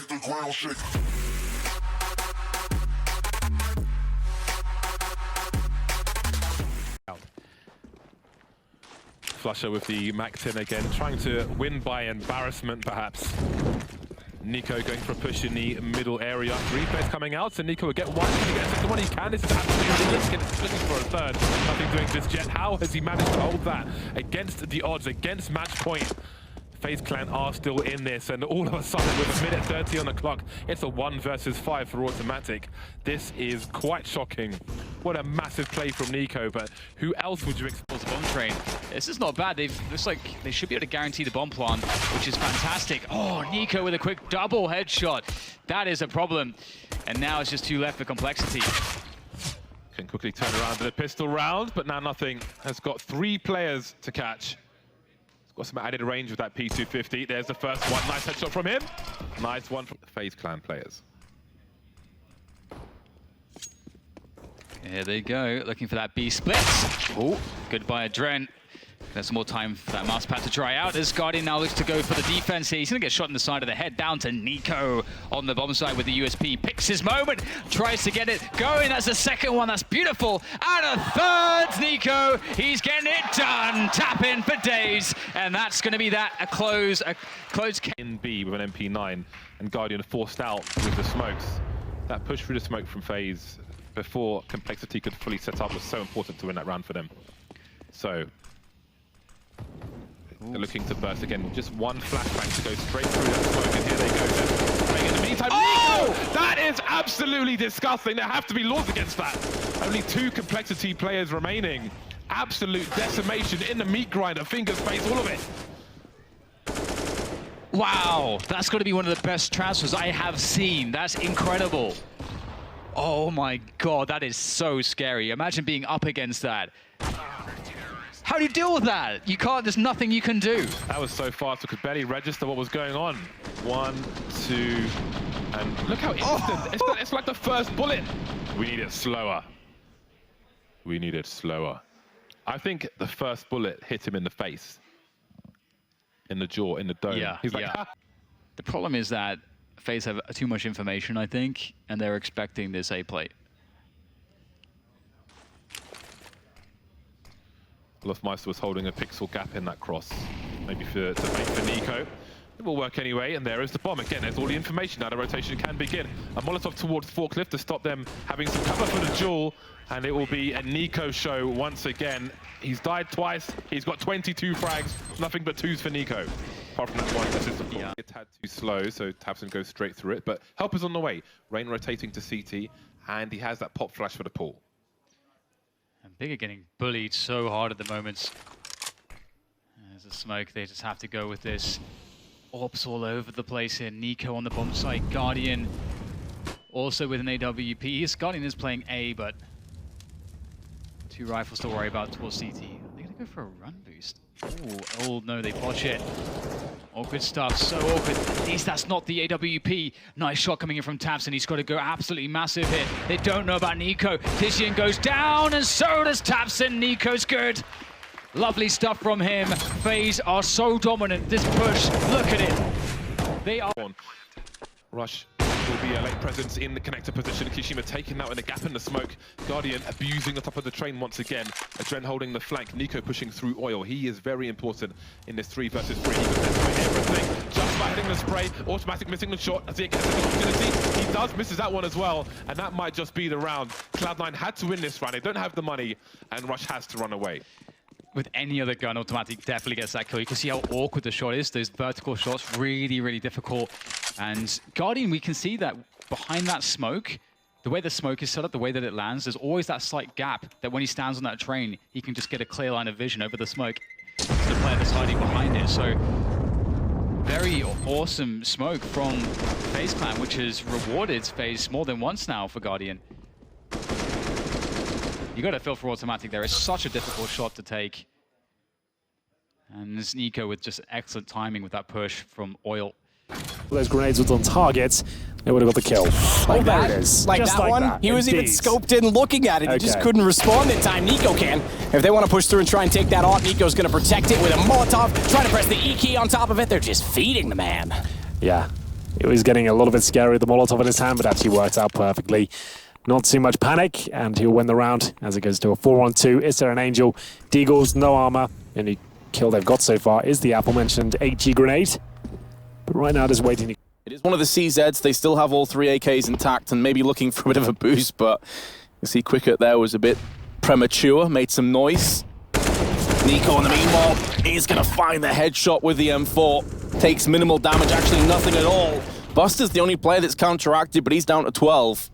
the ground shake. Flusher with the Mac 10 again, trying to win by embarrassment perhaps. NiKo going for a push in the middle area. 3 players coming out, so NiKo will get one. Can he get a second one? He can. This is absolutely ridiculous. Looking for a third. Nothing doing just yet. How has he managed to hold that against the odds, against match point? FaZe Clan are still in this, and all of a sudden, with a minute 30 on the clock, it's a 1 versus 5 for Automatic. This is quite shocking. What a massive play from NiKo, but who else would you expect? Bomb train. This is not bad. Looks like they should be able to guarantee the bomb plant, which is fantastic. Oh, NiKo with a quick double headshot. That is a problem. And now it's just 2 left for Complexity. Can quickly turn around to the pistol round, but now nothing. Has got 3 players to catch. Got some added range with that P250. There's the first one. Nice headshot from him. Nice one from the FaZe Clan players. Here they go, looking for that B split. Oh, goodbye, Adren. There's some more time for that mouse pad to dry out. As Guardian now looks to go for the defense here. He's going to get shot in the side of the head. Down to NiKo on the bomb side with the USP. Picks his moment, tries to get it going. That's the second one. That's beautiful. And a third, NiKo. He's getting it done. Tap in for days. And that's going to be that, a close In B with an MP9, and Guardian forced out with the smokes. That push through the smoke from FaZe before Complexity could fully set up was so important to win that round for them. So they're looking to burst again. Just one flashbang to go straight through that smoke, and here they go. They're spraying in the meantime. Oh! NiKo! That is absolutely disgusting. There have to be laws against that. Only 2 Complexity players remaining. Absolute decimation in the meat grinder. Fingers, face, all of it. Wow, that's got to be one of the best transfers I have seen. That's incredible. Oh my god, that is so scary. Imagine being up against that. How do you deal with that? You can't, there's nothing you can do. That was so fast, I could barely register what was going on. 1, 2, and look how instant. It's like the first bullet. We need it slower. We need it slower. I think the first bullet hit him in the face. In the jaw, in the dome. Yeah, He's like, yeah. ah. The problem is that FaZe have too much information, I think, and they're expecting this A plate. Meister was holding a pixel gap in that cross. Maybe to make for NiKo. It will work anyway, and there is the bomb. Again, there's all the information. Now the rotation can begin. A Molotov towards Forklift to stop them having some cover for the duel, and it will be a NiKo show once again. He's died twice. He's got 22 frags. Nothing but 2s for NiKo. Apart from that one assist, of course. Yeah. A tad too slow, so Tabson goes straight through it. But help is on the way. Rain rotating to CT, and he has that pop flash for the pool. And Big are getting bullied so hard at the moment. There's a smoke, they just have to go with this. Orbs all over the place here. NiKo on the bomb site. Guardian also with an AWP. His Guardian is playing A, but 2 rifles to worry about towards CT. They're gonna go for a run boost. Oh no, they botch it. Awkward stuff, so awkward. At least that's not the AWP. Nice shot coming in from Tabson. He's got to go absolutely massive hit. They don't know about NiKo. Tishian goes down, and so does Tabson. NiKo's good. Lovely stuff from him. FaZe are so dominant. This push, look at it. They are. Rush will be a late presence in the connector position. Kishima taking that in a gap in the smoke. Guardian abusing the top of the train once again. Adren holding the flank. NiKo pushing through oil. He is very important in this 3 versus 3. He can destroy everything just by hitting the spray. Automatic missing the shot as he gets an opportunity. He does misses that one as well, and that might just be the round. Cloud9 had to win this round. They don't have the money, and Rush has to run away. With any other gun, Automatic definitely gets that kill. You can see how awkward the shot is. Those vertical shots, really, really difficult. And Guardian, we can see that behind that smoke, the way the smoke is set up, the way that it lands, there's always that slight gap that when he stands on that train, he can just get a clear line of vision over the smoke to the player that's hiding behind it. So very awesome smoke from FaZe Clan, which has rewarded FaZe more than once now for Guardian. You got to feel for Automatic there. It's such a difficult shot to take. And this NiKo with just excellent timing with that push from oil. Those grenades were on target, they would have got the kill. Like that, it is. Like just that like one, that. he was Indeed. even scoped in looking at it. He just couldn't respond in time. NiKo can. If they want to push through and try and take that off, NiKo's going to protect it with a Molotov, trying to press the E key on top of it. They're just feeding the man. Yeah, it was getting a little bit scary with the Molotov in his hand, but actually worked out perfectly. Not too much panic, and he'll win the round as it goes to a 4-on-2. Is there an Angel? Deagles, no armor. The only kill they've got so far is the aforementioned HE grenade. But right now, just waiting. It is one of the CZs. They still have all 3 AKs intact and maybe looking for a bit of a boost, but you see Cricket there was a bit premature, made some noise. NiKo, in the meanwhile, is going to find the headshot with the M4. Takes minimal damage, actually nothing at all. Buster's the only player that's counteracted, but he's down to 12.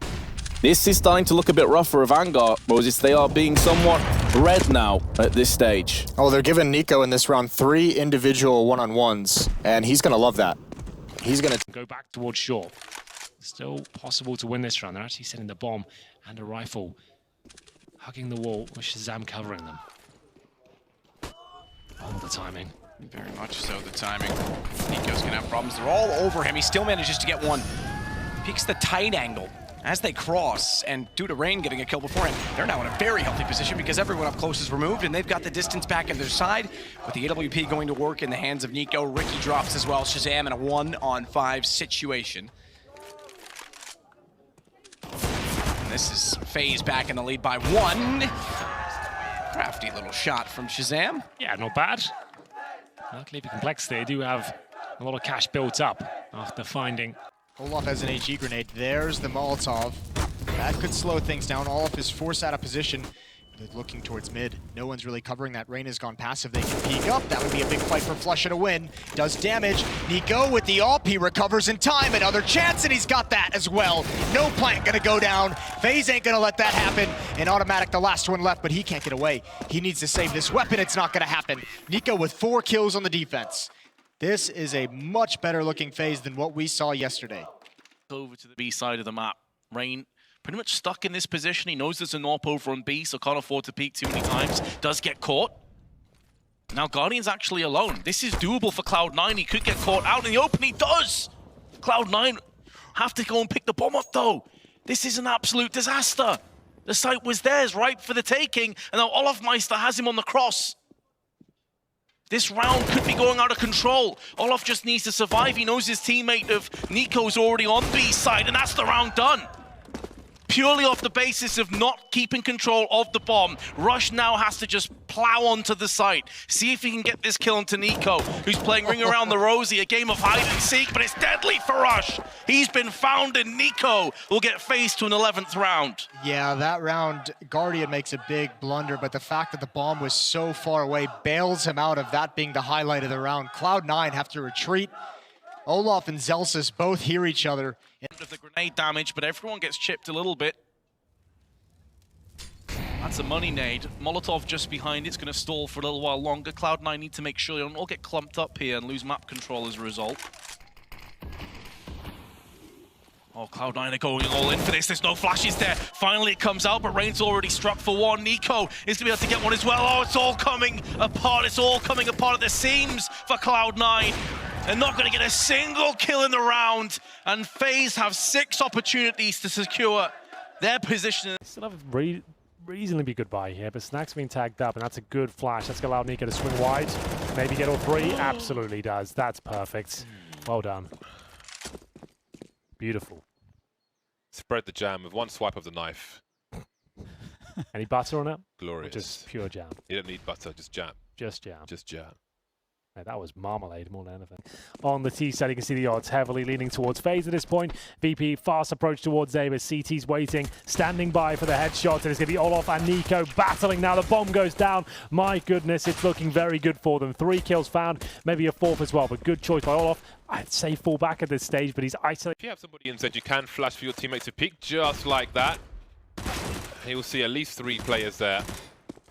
This is starting to look a bit rough for Vanguard, Moses. They are being somewhat red now at this stage. Oh, they're giving NiKo in this round 3 individual one-on-ones, and he's going to love that. He's going to go back towards shore. Still possible to win this round. They're actually setting the bomb and a rifle, hugging the wall with Shazam covering them. Oh, the timing. Very much so, the timing. NiKo's gonna have problems. They're all over him. He still manages to get one. Peeks the tight angle as they cross, and due to Rain getting a kill before him, they're now in a very healthy position because everyone up close is removed, and they've got the distance back on their side. With the AWP going to work in the hands of NiKo, Ricky drops as well. Shazam in a 1-on-5 situation. And this is FaZe back in the lead by 1. Crafty little shot from Shazam. Yeah, not bad. Luckily for Complexity, they do have a lot of cash built up after finding. Olaf has an HE grenade. There's the Molotov. That could slow things down. Olaf is forced out of position. They're looking towards mid. No one's really covering that. Rain has gone passive. They can peek up. That would be a big fight for Flush and a win. Does damage. NiKo with the AWP. He recovers in time. Another chance, and he's got that as well. No plant gonna go down. FaZe ain't gonna let that happen. And Automatic, the last one left, but he can't get away. He needs to save this weapon. It's not gonna happen. NiKo with 4 kills on the defense. This is a much better looking FaZe than what we saw yesterday. Over to the B side of the map. Rain pretty much stuck in this position. He knows there's an AWP over on B, so can't afford to peek too many times. Does get caught. Now Guardian's actually alone. This is doable for Cloud9. He could get caught out in the open. He does! Cloud9 have to go and pick the bomb up though. This is an absolute disaster. The site was theirs, ripe for the taking, and now Olafmeister has him on the cross. This round could be going out of control. Olaf just needs to survive. He knows his teammate of NiKo's already on B side, and that's the round done. Purely off the basis of not keeping control of the bomb. Rush now has to just plow onto the site. See if he can get this kill onto NiKo, who's playing Ring Around the Rosie, a game of hide and seek, but it's deadly for Rush. He's been found, and NiKo will get faced to an 11th round. Yeah, that round, Guardian makes a big blunder, but the fact that the bomb was so far away bails him out of that being the highlight of the round. Cloud9 have to retreat. Olaf and Zelsis both hear each other. Of the grenade damage, but everyone gets chipped a little bit. That's a money nade. Molotov just behind it's going to stall for a little while longer. Cloud9 need to make sure they don't all get clumped up here and lose map control as a result. Oh, Cloud9 are going all in for this. There's no flashes there. Finally it comes out, but Rain's already struck for 1. NiKo is going to be able to get one as well. Oh, it's all coming apart. It's all coming apart at the seams for Cloud9. They're not going to get a single kill in the round, and FaZe have 6 opportunities to secure their position. Still have a reasonably good buy here, but Snack's been tagged up, and that's a good flash. That's going to allow NiKo to swing wide. Maybe get all 3. Absolutely does. That's perfect. Well done. Beautiful. Spread the jam with one swipe of the knife. Any butter on it? Glorious. Or just pure jam? You don't need butter, just jam. Just jam. Just jam. Yeah, that was marmalade more than anything. On the T side, you can see the odds heavily leaning towards FaZe at this point. VP fast approach towards Davis. CT's waiting, standing by for the headshot. And it's going to be Olaf and NiKo battling now. The bomb goes down. My goodness, it's looking very good for them. 3 kills found, maybe a 4th as well. But good choice by Olaf. I'd say fall back at this stage, but he's isolated. If you have somebody inside, you can flash for your teammate to peek just like that. He will see at least 3 players there.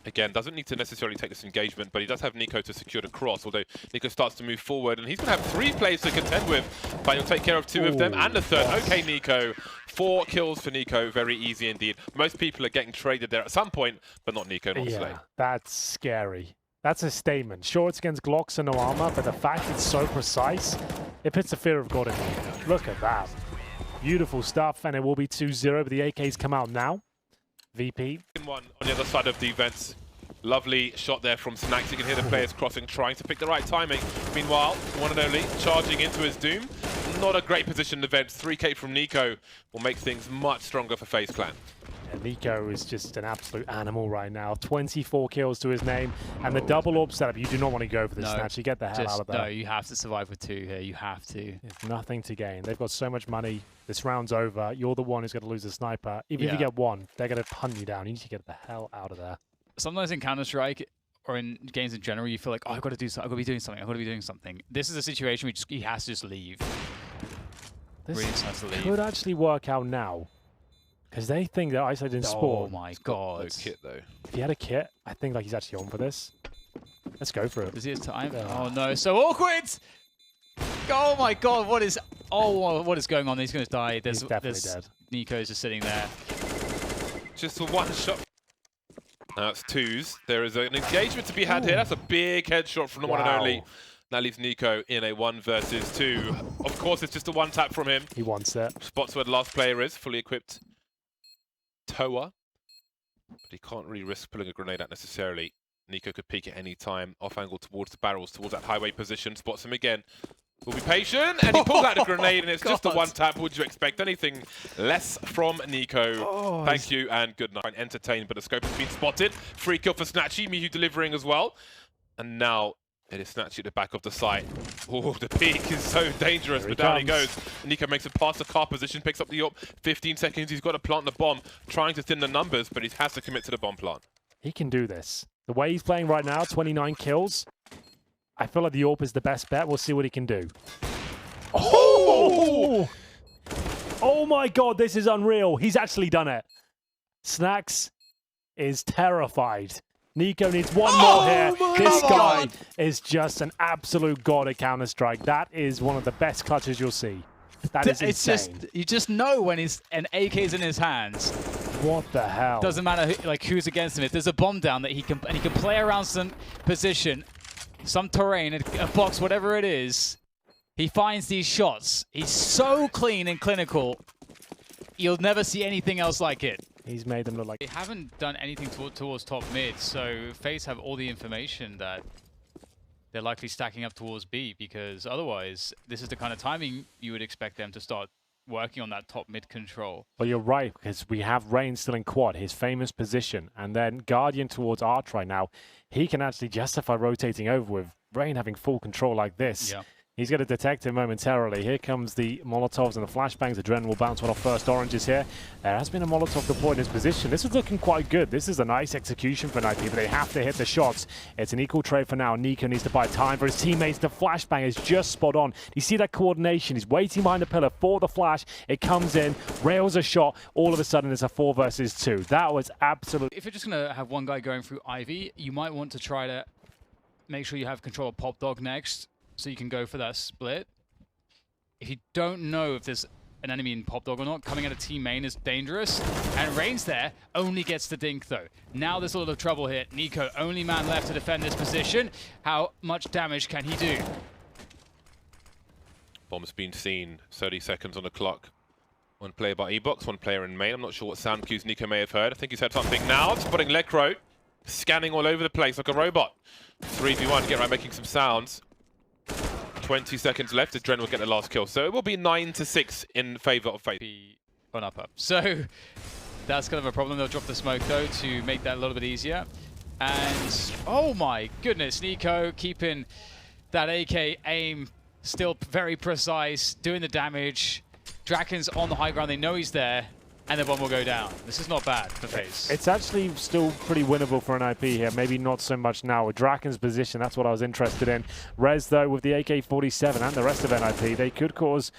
Again, doesn't need to necessarily take this engagement, but he does have NiKo to secure the cross, although NiKo starts to move forward, and he's going to have 3 players to contend with, but he'll take care of 2 of them, and the 3rd. Okay, NiKo. 4 kills for NiKo, very easy indeed. Most people are getting traded there at some point, but not NiKo, not Slay. That's scary. That's a statement. Sure, it's against Glocks and no armor, but the fact it's so precise, it puts the fear of God in NiKo. Look at that. Beautiful stuff, and it will be 2-0, but the AKs come out now. VP. One on the other side of defense. Lovely shot there from Snacks. You can hear the players crossing, trying to pick the right timing. Meanwhile, one and only charging into his doom. not a great position in events. 3K from NiKo will make things much stronger for FaZe Clan. NiKo is just an absolute animal right now. 24 kills to his name, and the double orb setup. You do not want to go for this snatch. You get the hell out of there. No, you have to survive with 2 here. You have to. There's nothing to gain. They've got so much money. This round's over. You're the one who's going to lose the sniper. Even if you get one, they're going to hunt you down. You need to get the hell out of there. Sometimes in Counter-Strike or in games in general, you feel like, oh, I've got to do something. I've got to be doing something. I've got to be doing something. This is a situation where he has to just leave. This really has to leave. Could actually work out now. Because they think they're isolated in spawn. Oh my god. No kit though. If he had a kit, I think like he's actually on for this. Let's go for it. Does he have time? Oh no, so awkward! Oh my god, what is going on? He's going to die. He's definitely dead. NiKo's just sitting there. Just a one shot. Now it's 2s. There is an engagement to be had here. That's a big headshot from the one and only. That leaves NiKo in a 1 versus 2. Of course, it's just a one tap from him. He wants it. Spots where the last player is, fully equipped Toa. But he can't really risk pulling a grenade out necessarily. NiKo could peek at any time, off angle towards the barrels, towards that highway position. Spots him again. Will be patient, and he pulls out a grenade, and it's just a one tap. Would you expect anything less from NiKo? Thank you, and good night. Entertained, but the scope has been spotted. Free kill for Snatchy, Miyu delivering as well. And now it is Snatchy at the back of the site. Oh, the peak is so dangerous, but down he goes. NiKo makes it past the car position, picks up the AWP. 15 seconds, he's got to plant the bomb, trying to thin the numbers, but he has to commit to the bomb plant. He can do this. The way he's playing right now, 29 kills. I feel like the AWP is the best bet. We'll see what he can do. Oh! Oh my god, this is unreal. He's actually done it. Snacks is terrified. NiKo needs one more here. This guy is just an absolute god at Counter-Strike. That is one of the best clutches you'll see. That is insane. You just know when an AK is in his hands. What the hell? Doesn't matter who's against him. If there's a bomb down that he can play around some position, some terrain, a box, whatever it is, he finds these shots. He's so clean and clinical. You'll never see anything else like it. He's made them look like... They haven't done anything towards top mid, so FaZe have all the information that they're likely stacking up towards B, because otherwise, this is the kind of timing you would expect them to start working on that top mid control. Well, you're right, because we have Rain still in quad, his famous position, and then Guardian towards Arch right now. He can actually justify rotating over with Rain having full control like this. Yeah. He's going to detect him momentarily. Here comes the Molotovs and the flashbangs. Adrenaline will bounce one off first oranges here. There has been a Molotov deployed in his position. This is looking quite good. This is a nice execution for NiKo, but they have to hit the shots. It's an equal trade for now. NiKo needs to buy time for his teammates. The flashbang is just spot on. You see that coordination. He's waiting behind the pillar for the flash. It comes in, rails a shot. All of a sudden, it's a 4 versus 2. That was absolutely... If you're just going to have one guy going through Ivy, you might want to try to make sure you have control of Pop Dog next, so you can go for that split. If you don't know if there's an enemy in Pop Dog or not, coming out of team main is dangerous. And Rain's there, only gets the dink though. Now there's a lot of trouble here. NiKo, only man left to defend this position. How much damage can he do? Bomb's been seen, 30 seconds on the clock. One player by E-Box, one player in main. I'm not sure what sound cues NiKo may have heard. I think he's heard something now. Spotting Lecro, scanning all over the place like a robot. 3v1, get right, making some sounds. 20 seconds left. Adren will get the last kill. So it will be 9-6 in favor of FaZe. Be on up. So that's kind of a problem. They'll drop the smoke though to make that a little bit easier. And oh my goodness, NiKo keeping that AK aim still very precise, doing the damage. Draken's on the high ground. They know he's there. And the bomb will go down. This is not bad for FaZe. It's actually still pretty winnable for an IP here. Maybe not so much now. With Draken's position, that's what I was interested in. Rez, though, with the AK-47 and the rest of NIP, they could cause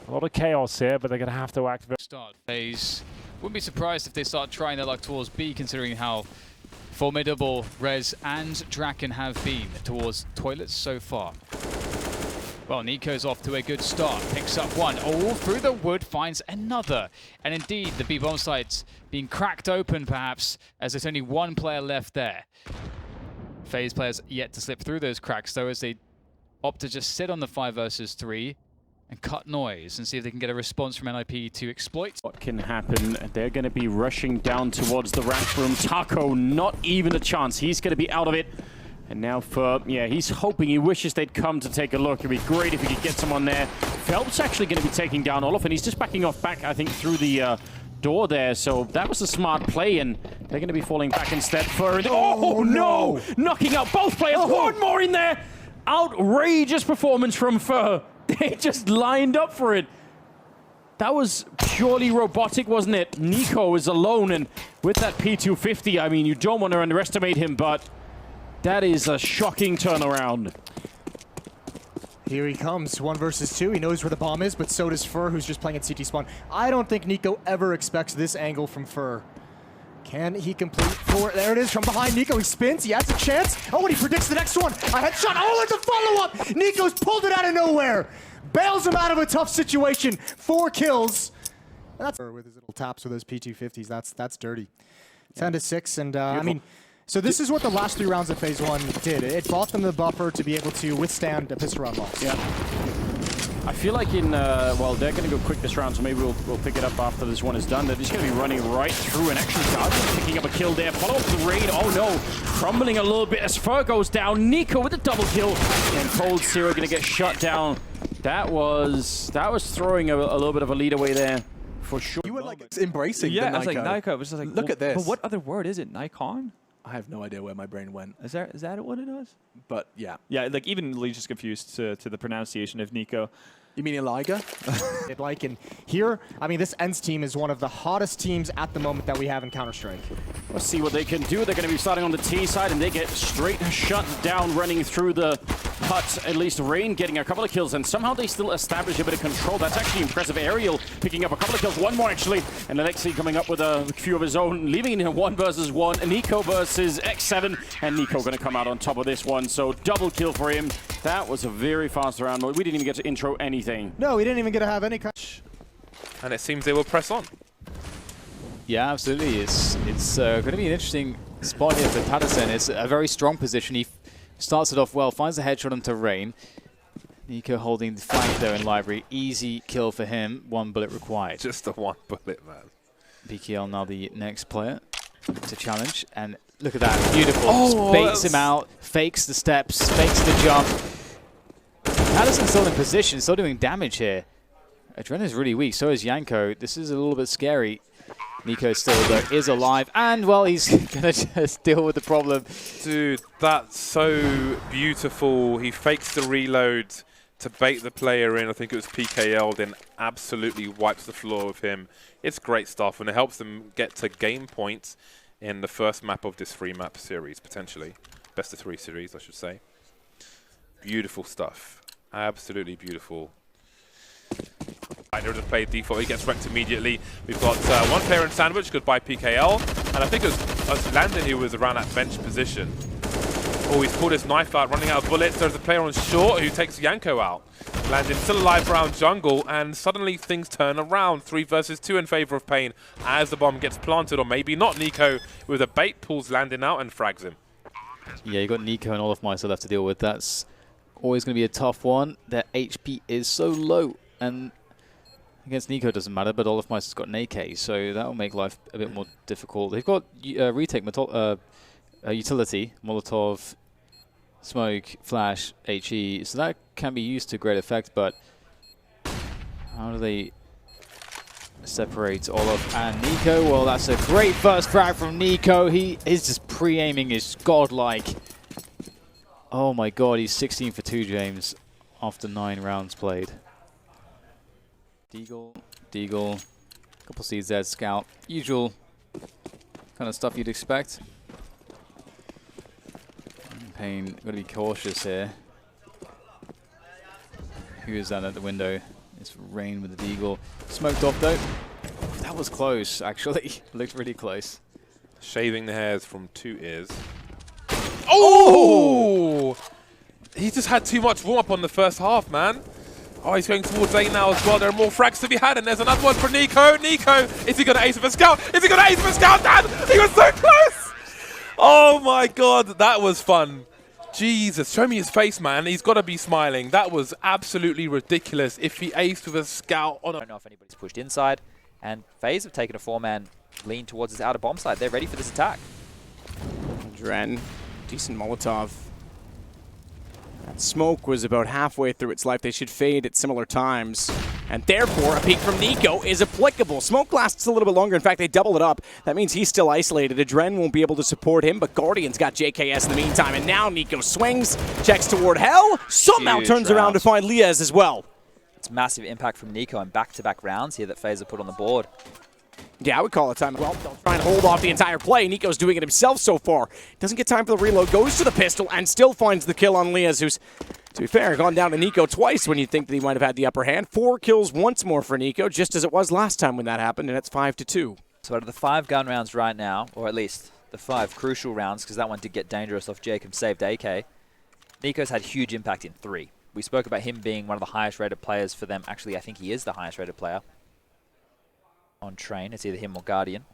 a lot of chaos here, but they're going to have to activate. Start FaZe. Wouldn't be surprised if they start trying their luck towards B, considering how formidable Rez and Draken have been towards toilets so far. Well, NiKo's off to a good start. Picks up one. Oh, through the wood, finds another. And indeed, the B-bomb site's being cracked open, perhaps, as there's only one player left there. FaZe players yet to slip through those cracks, though, as they opt to just sit on the 5 versus 3 and cut noise and see if they can get a response from NIP to exploit. What can happen? They're going to be rushing down towards the rack room. Taco, not even a chance. He's going to be out of it. And now for, yeah, he's hoping, he wishes they'd come to take a look. It'd be great if he could get someone there. Phelps actually going to be taking down Olaf, and he's just backing off back, I think, through the door there. So that was a smart play, and they're going to be falling back instead for... Oh, no! Knocking out both players. One more in there! Outrageous performance from Fur. They just lined up for it. That was purely robotic, wasn't it? NiKo is alone, and with that P250, I mean, you don't want to underestimate him, but that is a shocking turnaround. Here he comes, 1 versus 2. He knows where the bomb is, but so does Fur, who's just playing at CT spawn. I don't think NiKo ever expects this angle from Fur. Can he complete 4? There it is from behind NiKo. He spins. He has a chance. Oh, and he predicts the next one. A headshot. Oh, it's a follow-up. NiKo's pulled it out of nowhere. Bails him out of a tough situation. 4 kills. And that's with his little taps with those P250s. That's dirty. 10-6, and I mean, so this is what the last 3 rounds of Phase 1 did. It bought them the buffer to be able to withstand a pistol round loss. Yeah. I feel like in, well, they're going to go quick this round, so maybe we'll pick it up after this one is done. They're just going to be running right through, and actually Guardian picking up a kill there. Follow up the raid. Oh no, crumbling a little bit as Fur goes down. NiKo with a double kill, and Cold Zero going to get shut down. That was throwing a little bit of a lead away there, for sure. You were like embracing the NiKo. Yeah, I was like NiKo. I was just like, look at this. But what other word is it? Nikon? I have no idea where my brain went. Is that what it is? But yeah. Yeah, like even Lee's just confused to the pronunciation of NiKo. You mean Eliga? Like in here, I mean, this ENCE team is one of the hottest teams at the moment that we have in Counter-Strike. Let's see what they can do. They're going to be starting on the T side, and they get straight shut down running through the hut. At least Rain getting a couple of kills, and somehow they still establish a bit of control. That's actually impressive. Ariel picking up a couple of kills, 1 more actually, and Alexei coming up with a few of his own, leaving it in 1 versus 1. NiKo versus X7, and NiKo going to come out on top of this one. So double kill for him. That was a very fast round. We didn't even get to intro anything. No, we didn't even get to have any. And it seems they will press on. Yeah, absolutely. It's going to be an interesting spot here for Patterson. It's a very strong position. He starts it off well, finds a headshot onto Rain. NiKo holding the flank there in Library. Easy kill for him. 1 bullet required. Just the 1 bullet, man. BKL now the next player to challenge. And look at that. Beautiful. Oh, baits him out, fakes the steps, fakes the jump. Patterson's still in position, still doing damage here. Adrena's really weak, so is Yanko. This is a little bit scary. NiKo still, though, is alive, and, well, he's going to just deal with the problem. Dude, that's so beautiful. He fakes the reload to bait the player in. I think it was PKL, then absolutely wipes the floor with him. It's great stuff, and it helps them get to game points in the first map of this 3-map series, potentially. Best of 3 series, I should say. Beautiful stuff. Absolutely beautiful. There is a play default. He gets wrecked immediately. We've got 1 player in sandwich. Goodbye PKL. And I think it was Landon who was around that bench position. Oh, he's pulled his knife out, running out of bullets. There's a player on short who takes Yanko out. Landon still alive around jungle, and suddenly things turn around. 3 versus 2 in favor of Pain as the bomb gets planted, or maybe not. NiKo with a bait pulls Landon out and frags him. Yeah, you got NiKo and Olafmeister left to deal with. That's always going to be a tough one. Their HP is so low, and against NiKo it doesn't matter, but Olafmeister's got an AK, so that will make life a bit more difficult. They've got retake utility, Molotov, smoke, flash, HE, so that can be used to great effect, but how do they separate Olaf and NiKo? Well, that's a great first frag from NiKo. He is just pre-aiming is godlike. Oh my god, he's 16 for 2, James, after 9 rounds played. Deagle, couple CZ, Scout, usual kind of stuff you'd expect. Pain, got to be cautious here. Who is that at the window? It's Rain with the Deagle. Smoked off though. That was close, actually. Looked really close. Shaving the hairs from 2 ears. Oh! He just had too much warm-up on the first half, man. Oh, he's going towards A now as well. There are more frags to be had, and there's another one for NiKo. NiKo, is he going to ace with a scout? Is he going to ace with a scout, Dan? He was so close! Oh my god, that was fun. Jesus, show me his face, man. He's got to be smiling. That was absolutely ridiculous if he aced with a scout on a... I don't know if anybody's pushed inside, and FaZe have taken a 4-man lean towards his outer bomb side. They're ready for this attack. Dren, decent Molotov That smoke was about halfway through its life. They should fade at similar times. And therefore, a peek from NiKo is applicable. Smoke lasts a little bit longer. In fact, they doubled it up. That means he's still isolated. Adren won't be able to support him, but Guardian's got JKS in the meantime. And now NiKo swings, checks toward Hell, somehow Huge turns around to find Liaz as well. It's massive impact from NiKo and back-to-back rounds here that FaZe have put on the board. Yeah, I would call it time. Well, they'll try and hold off the entire play. NiKo's doing it himself so far. Doesn't get time for the reload, goes to the pistol, and still finds the kill on Liaz, who's, to be fair, gone down to NiKo twice when you think that he might have had the upper hand. 4 kills once more for NiKo, just as it was last time when that happened, and it's 5-2. So out of the 5 gun rounds right now, or at least the 5 crucial rounds, because that one did get dangerous off Jacob, saved AK, NiKo's had huge impact in 3. We spoke about him being one of the highest rated players for them. Actually, I think he is the highest rated player on train. It's either him or Guardian.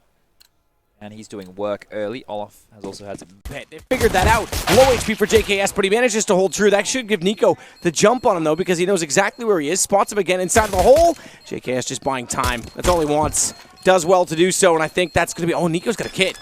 And he's doing work early. Olaf has also had some... They figured that out. Low HP for JKS, but he manages to hold true. That should give NiKo the jump on him, though, because he knows exactly where he is. Spots him again inside of the hole. JKS just buying time. That's all he wants. Does well to do so, and I think that's going to be... Oh, NiKo's got a kit.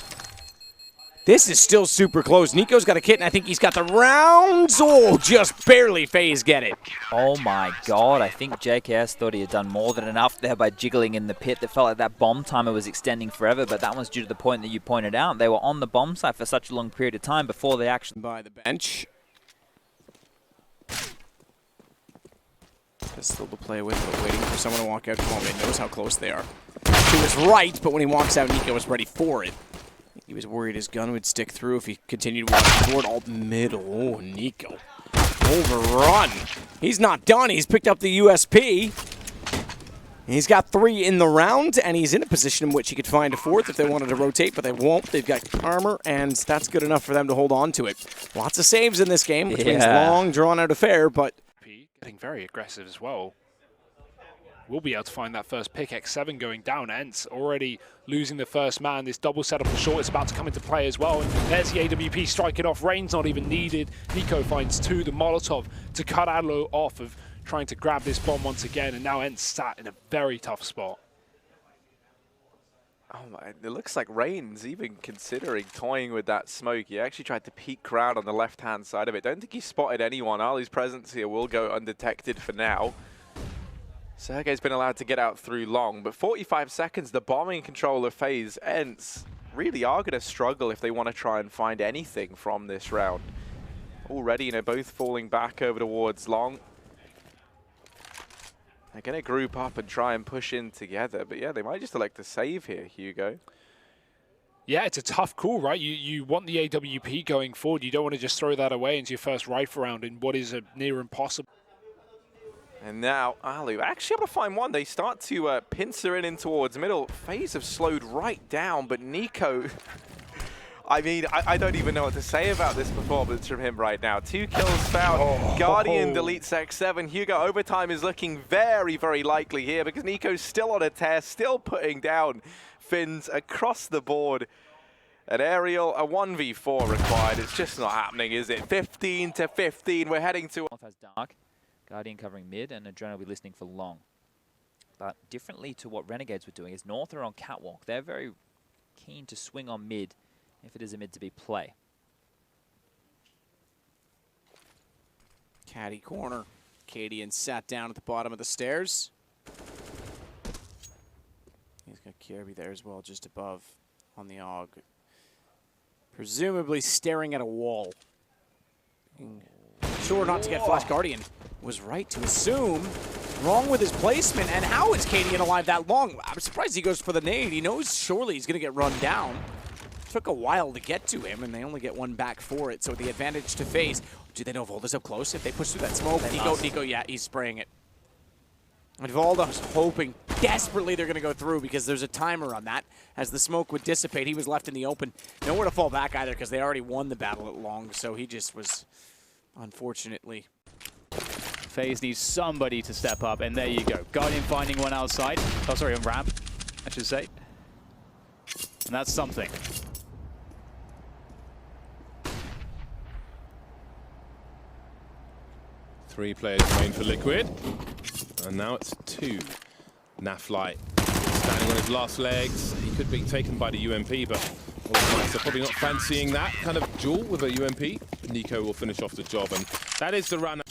This is still super close. NiKo's got a kit, and I think he's got the rounds. Oh, just barely FaZe get it. Oh my god, I think JKS thought he had done more than enough there by jiggling in the pit. It felt like that bomb timer was extending forever, but that was due to the point that you pointed out. They were on the bomb site for such a long period of time before they actually... By the bench. Pistol to play with, but waiting for someone to walk out. Come on, man, knows how close they are. He was right, but when he walks out, NiKo was ready for it. He was worried his gun would stick through if he continued walking forward. All middle. Oh, NiKo. Overrun. He's not done. He's picked up the USP. He's got 3 in the round, and he's in a position in which he could find a 4th if they wanted to rotate, but they won't. They've got armor, and that's good enough for them to hold on to it. Lots of saves in this game, which means long, drawn-out affair, but... Getting very aggressive as well. We'll be able to find that first pick. X7 going down. Ents already losing the first man. This double setup for short is about to come into play as well. And there's the AWP striking off. Rain's not even needed. NiKo finds 2. The Molotov to cut Adlo off of trying to grab this bomb once again. And now Ents sat in a very tough spot. Oh my, it looks like Rain's even considering toying with that smoke. He actually tried to peek crowd on the left-hand side of it. Don't think he spotted anyone. Ali's presence here will go undetected for now. Sergey's been allowed to get out through long, but 45 seconds, the bombing control of FaZe Ents really are going to struggle if they want to try and find anything from this round. Already, both falling back over towards long. They're going to group up and try and push in together, but yeah, they might just elect to save here, Hugo. Yeah, it's a tough call, right? You want the AWP going forward. You don't want to just throw that away into your first rifle round in what is a near impossible. And now Alu actually able to find one. They start to pincer it in towards middle. FaZe have slowed right down, but NiKo, I mean, I don't even know what to say about this performance from him right now. 2 kills found. Guardian deletes X7. Hugo, overtime is looking very, very likely here because NiKo's still on a tear, still putting down Finns across the board. An aerial, a 1v4 required. It's just not happening, is it? 15-15. We're heading to... Has dark. Guardian covering mid, and Adren will be listening for long. But differently to what Renegades were doing, is North are on catwalk. They're very keen to swing on mid if it is a mid-to-be play. Caddy corner. Cadian sat down at the bottom of the stairs. He's got Kirby there as well, just above on the AUG. Presumably staring at a wall. Sure not to get flash. Guardian was right to assume. Wrong with his placement, and how is Cadian alive that long? I'm surprised he goes for the nade. He knows surely he's going to get run down. Took a while to get to him, and they only get one back for it, so the advantage to FaZe. Do they know Volda's up close? If they push through that smoke, NiKo, yeah, he's spraying it. And Volda's hoping desperately they're going to go through because there's a timer on that. As the smoke would dissipate, he was left in the open. Nowhere to fall back either because they already won the battle at long, so he just was, unfortunately. FaZe needs somebody to step up, and there you go. Guardian finding one outside. Oh, sorry, on ramp, I should say. And that's something. Three players remain for Liquid, and now it's 2. Naflight standing on his last legs. He could be taken by the UMP, but all the Knights are probably not fancying that kind of duel with a UMP. NiKo will finish off the job, and That is the run.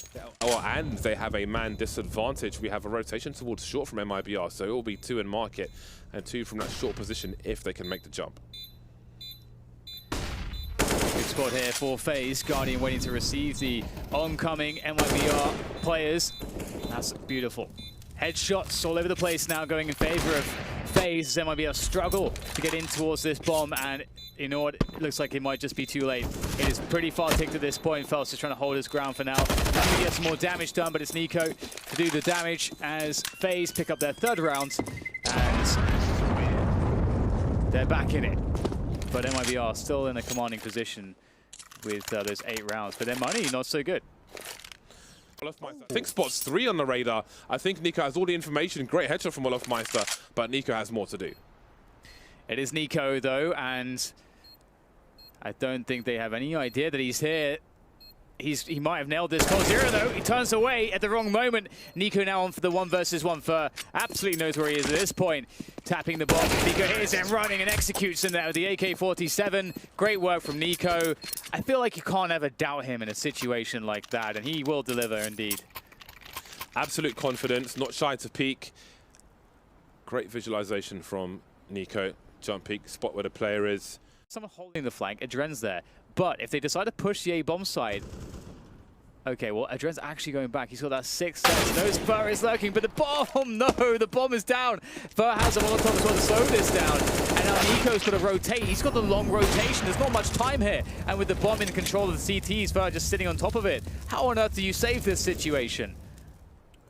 Oh, and they have a man disadvantage. We have a rotation towards short from MIBR, so it will be 2 in market and 2 from that short position if they can make the jump. Good squad here for FaZe. Guardian waiting to receive the oncoming MIBR players. That's beautiful. Headshots all over the place now going in favor of FaZe as MIBR struggle to get in towards this bomb, and you know what? It looks like it might just be too late. It is pretty far ticked at this point. FaZe is trying to hold his ground for now. Trying to get some more damage done, but it's NiKo to do the damage as FaZe pick up their 3rd round, and they're back in it. But MIBR still in a commanding position with those 8 rounds, but their money not so good. I think Spot's 3 on the radar. I think NiKo has all the information. Great headshot from Olofmeister, but NiKo has more to do. It is NiKo though, and I don't think they have any idea that he's here. He might have nailed this. Coldzera though, he turns away at the wrong moment. NiKo now on for the 1 versus 1 for absolutely knows where he is at this point. Tapping the bomb. NiKo hits and running and executes in there with the AK-47. Great work from NiKo. I feel like you can't ever doubt him in a situation like that, and he will deliver indeed. Absolute confidence, not shy to peek. Great visualization from NiKo. Jump peek, spot where the player is. Someone holding the flank, Adren's there. But if they decide to push the A-bomb side, okay, well, Adren's actually going back. He's got that 6th sense. No, Spur is lurking, but the bomb, no, the bomb is down. Spur has a Molotov as well to slow this down. And now NiKo's got to rotate. He's got the long rotation. There's not much time here. And with the bomb in control of the CT, Spur just sitting on top of it. How on earth do you save this situation?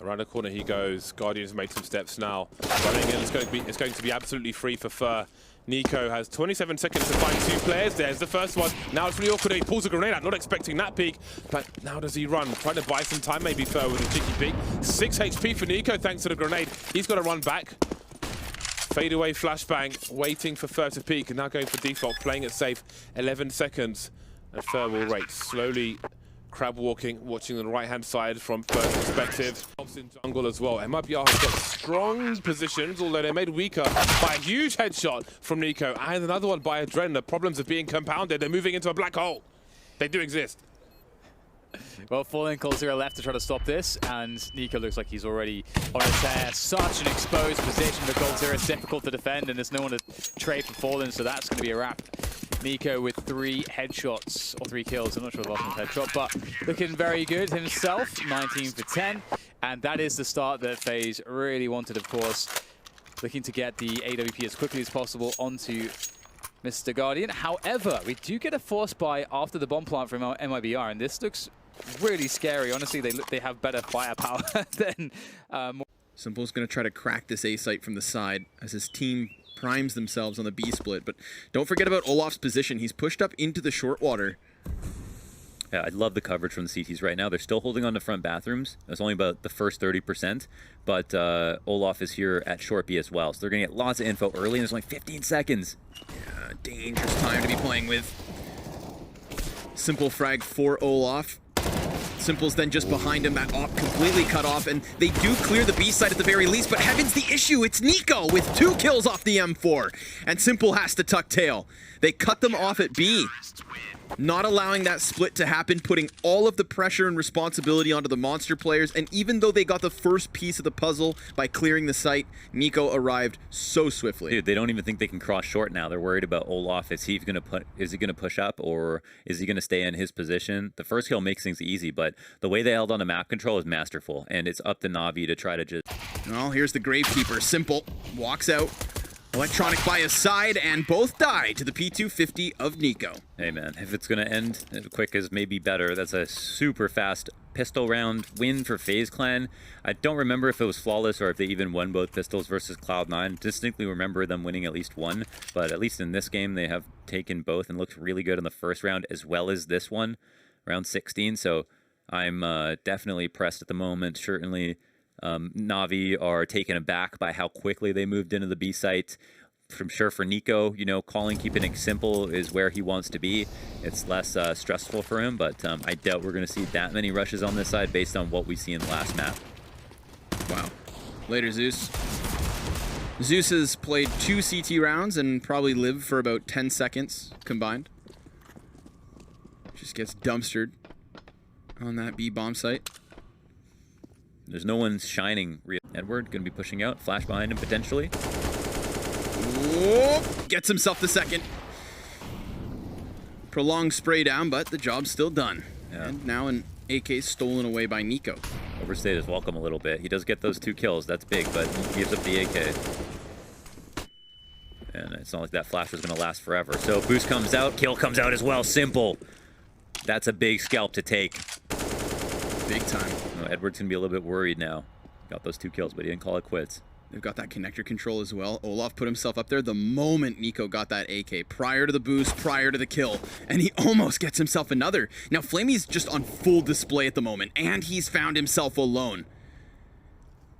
Around the corner he goes. Guardian's made some steps now. Running in, it's going to be absolutely free for Fur. NiKo has 27 seconds to find 2 players. There's the first one. Now it's really awkward. He pulls a grenade out, not expecting that peek. But now does he run? Trying to buy some time, maybe Fur with a cheeky peek. 6 HP for NiKo thanks to the grenade. He's got to run back. Fade away flashbang, waiting for Fur to peek, and now going for default, playing it safe. 11 seconds, and Fur will rate slowly. Crab walking, watching the right-hand side from Fur's perspective. Helps in jungle as well. MIBR has got strong positions, although they're made weaker by a huge headshot from NiKo and another one by Adren. The problems are being compounded. They're moving into a black hole. They do exist. Well, falling Coldzera left to try to stop this, and NiKo looks like he's already on his hair. Such an exposed position for Coldzera. It's difficult to defend, and there's no one to trade for Fallen, so that's going to be a wrap. NiKo with 3 headshots, or 3 kills. I'm not sure the last one's headshot, but looking very good himself. 19 for 10, and that is the start that FaZe really wanted, of course. Looking to get the AWP as quickly as possible onto Mr. Guardian. However, we do get a force buy after the bomb plant from MIBR, and this looks really scary. Honestly, they have better firepower than... Simple's going to try to crack this A site from the side as his team primes themselves on the B split. But don't forget about Olof's position. He's pushed up into the short water. Yeah, I love the coverage from the CTs right now. They're still holding on to front bathrooms. That's only about the first 30%. But Olaf is here at short B as well. So they're going to get lots of info early, and there's only 15 seconds. Yeah, dangerous time to be playing with. Simple frag for Olaf. Simple's then just behind him, that op completely cut off, and they do clear the B side at the very least, but heaven's the issue, it's NiKo with 2 kills off the M4, and Simple has to tuck tail. They cut them off at B, not allowing that split to happen, putting all of the pressure and responsibility onto the monster players, and even though they got the first piece of the puzzle by clearing the site, NiKo arrived so swiftly. Dude, they don't even think they can cross short now. They're worried about Olaf. Is he going to push up, or is he going to stay in his position? The first kill makes things easy, but the way they held on to map control is masterful, and it's up to Na'Vi to try to just... Well, here's the Gravekeeper. Simple walks out. Electronic by his side, and both die to the P250 of NiKo. Hey man, if it's gonna end as quick as maybe better, that's a super fast pistol round win for FaZe Clan. I don't remember if it was flawless or if they even won both pistols versus Cloud9. Distinctly remember them winning at least one, but at least in this game they have taken both and looked really good in the first round as well as this one, round 16. So I'm definitely pressed at the moment. Certainly Na'Vi are taken aback by how quickly they moved into the B site. I'm sure for NiKo, you know, keeping it simple is where he wants to be. It's less stressful for him, but I doubt we're going to see that many rushes on this side based on what we see in the last map. Wow. Later, Zeus. Zeus has played 2 CT rounds and probably lived for about 10 seconds combined. Just gets dumpstered. on that B bomb site. There's no one shining. Edward going to be pushing out. Flash behind him potentially. Whoa, gets himself the second. Prolonged spray down, but the job's still done. Yeah. And now an AK stolen away by NiKo. Overstayed his welcome a little bit. He does get those 2 kills. That's big, but he gives up the AK. And it's not like that flash was going to last forever. So boost comes out. Kill comes out as well. Simple. That's a big scalp to take. Big time. Oh, Edward's going to be a little bit worried now. Got those 2 kills, but he didn't call it quits. They've got that connector control as well. Olaf put himself up there the moment NiKo got that AK, prior to the boost, prior to the kill, and he almost gets himself another. Now, Flamey's just on full display at the moment, and he's found himself alone.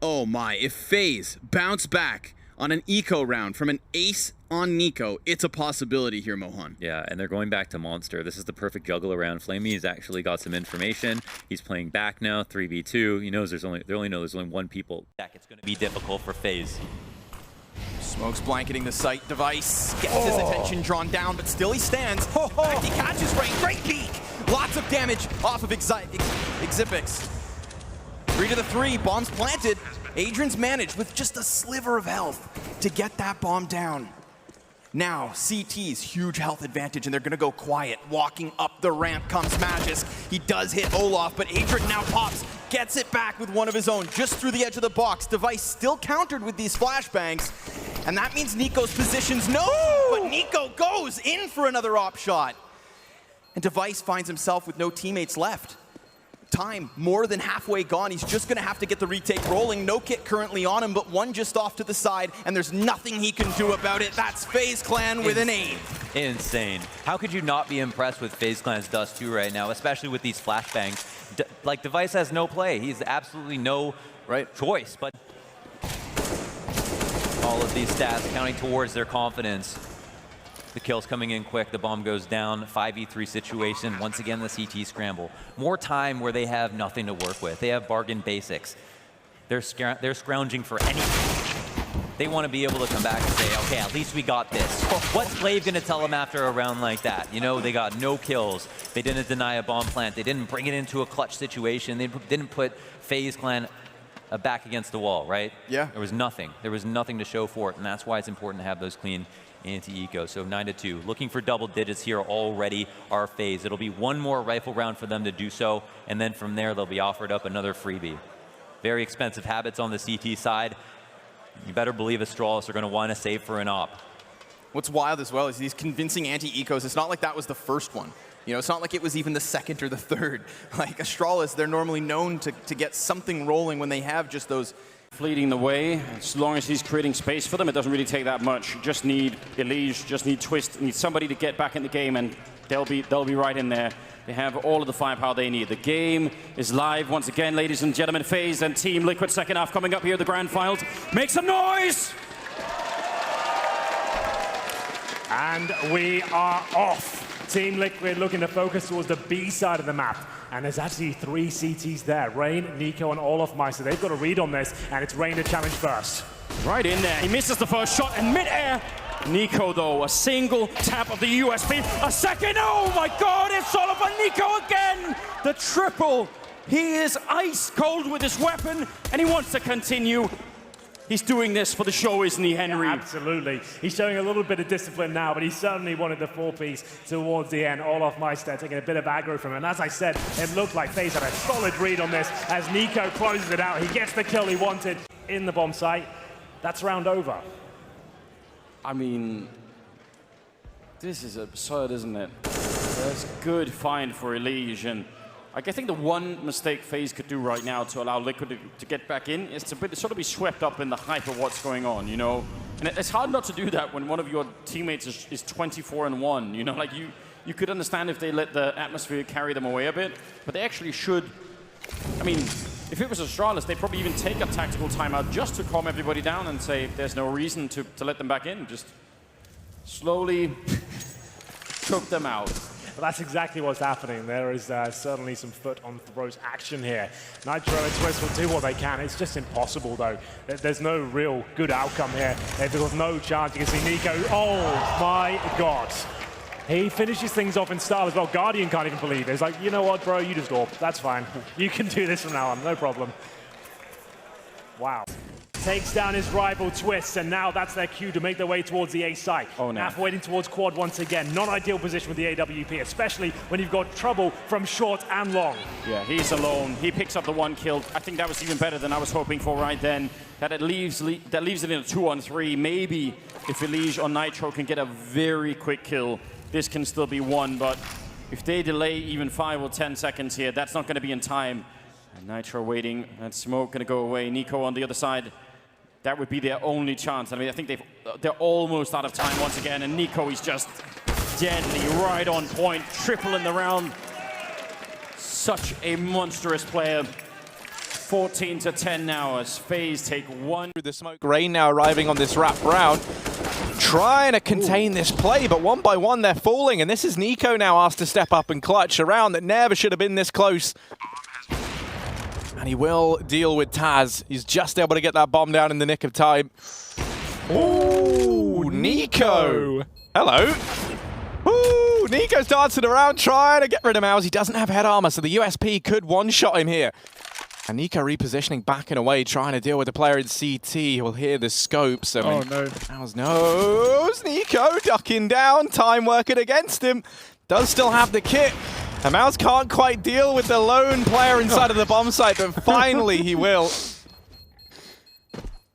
Oh my, if FaZe bounce back on an eco round from an ace on NiKo, it's a possibility here, Mohan. Yeah, and they're going back to Monster. This is the perfect juggle around. Flamey has actually got some information. He's playing back now, 3v2. He knows they only know there's only 1 people. It's going to be difficult for FaZe. Smoke's blanketing the site. Device gets his attention drawn down, but still he stands. He catches Rain. Great peek. Lots of damage off of Exipix. 3 to the 3. Bomb's planted. Adrian's managed with just a sliver of health to get that bomb down. Now, CT's huge health advantage, and they're gonna go quiet. Walking up the ramp comes Magisk. He does hit Olaf, but Adrian now pops, gets it back with one of his own, just through the edge of the box. Device still countered with these flashbangs, and that means NiKo's position's no, but NiKo goes in for another op shot. And Device finds himself with no teammates left. Time more than halfway gone. He's just gonna have to get the retake rolling. No kit currently on him, but one just off to the side, and there's nothing he can do about it. That's FaZe Clan with an aim. Insane. How could you not be impressed with FaZe Clan's Dust 2 right now, especially with these flashbangs? Like, Device has no play. He's absolutely no choice, but all of these stats counting towards their confidence. The kill's coming in quick, the bomb goes down, 5v3 situation, once again the CT scramble. More time where they have nothing to work with. They have bargain basics. They're scrounging for anything. They want to be able to come back and say, okay, at least we got this. What's Slave going to tell them after a round like that? You know, they got no kills. They didn't deny a bomb plant. They didn't bring it into a clutch situation. They didn't put FaZe Clan back against the wall, right? Yeah. There was nothing. There was nothing to show for it, and that's why it's important to have those clean anti-eco. So 9-2. Looking for double digits here already are FaZe. It'll be 1 more rifle round for them to do so, and then from there they'll be offered up another freebie. Very expensive habits on the CT side. You better believe Astralis are going to want to save for an op. What's wild as well is these convincing anti-ecos, it's not like that was the first one. You know, it's not like it was even the second or the third. Like Astralis, they're normally known to get something rolling when they have just those. Leading the way, as long as he's creating space for them, it doesn't really take that much. Just need Elige, just need Twist, need somebody to get back in the game, and they'll be right in there. They have all of the firepower they need. The game is live once again, ladies and gentlemen. FaZe and Team Liquid second half coming up here at the grand finals. Make some noise! And we are off. Team Liquid looking to focus towards the B side of the map. And there's actually 3 CTs there. Rain, NiKo, and Olaf Meister. They've got a read on this, and it's Rain to challenge first. Right in there. He misses the first shot in mid-air. NiKo, though, a single tap of the USP. A second. Oh, my God. It's all up on NiKo again. The triple. He is ice cold with his weapon, and he wants to continue. He's doing this for the show, isn't he, Henry? Yeah, absolutely. He's showing a little bit of discipline now, but he certainly wanted the 4-piece towards the end. Olaf Meister taking a bit of aggro from him. And as I said, it looked like FaZe had a solid read on this as NiKo closes it out. He gets the kill he wanted in the bomb site. That's round over. I mean, this is absurd, isn't it? That's good find for Elige, and I think the one mistake FaZe could do right now to allow Liquid to get back in is to sort of be swept up in the hype of what's going on, you know? And it's hard not to do that when one of your teammates is 24-1, you know? Like, you could understand if they let the atmosphere carry them away a bit, but they actually should. I mean, if it was Astralis, they'd probably even take a tactical timeout just to calm everybody down and say there's no reason to let them back in. Just slowly choke them out. Well, that's exactly what's happening. There is certainly some foot on throat action here. Nitro and Twist will do what they can. It's just impossible, though. There's no real good outcome here. There's no chance. You can see NiKo. Oh, my God. He finishes things off in style as well. Guardian can't even believe it. It's like, you know what, bro, you just AWP. That's fine. You can do this from now on, no problem. Wow. Takes down his rival Twist, and now that's their cue to make their way towards the A site. Oh, no. Half waiting towards quad once again. Non-ideal position with the AWP, especially when you've got trouble from short and long. Yeah, he's alone. He picks up the 1 kill. I think that was even better than I was hoping for right then. That leaves it in a 2-on-3. Maybe if Elige or Nitro can get a very quick kill, this can still be won. But if they delay even 5 or 10 seconds here, that's not going to be in time. And Nitro waiting, and Smoke going to go away. NiKo on the other side. That would be their only chance. I mean, I think they're almost out of time once again, and NiKo is just deadly, right on point, triple in the round. Such a monstrous player. 14-10 now as FaZe take 1. Through the smoke, Rain now arriving on this wrap round, trying to contain this play, but one by one they're falling, and this is NiKo now asked to step up and clutch a round that never should have been this close. And he will deal with Taz. He's just able to get that bomb down in the nick of time. Ooh, NiKo. Hello. Ooh, NiKo's dancing around trying to get rid of Mouse. He doesn't have head armor, so the USP could one-shot him here. And NiKo repositioning back and away, trying to deal with the player in CT. He'll hear the scopes. I mean, Mouse knows. NiKo ducking down, time working against him. Does still have the kit. And Mouse can't quite deal with the lone player inside of the bomb site, but finally he will.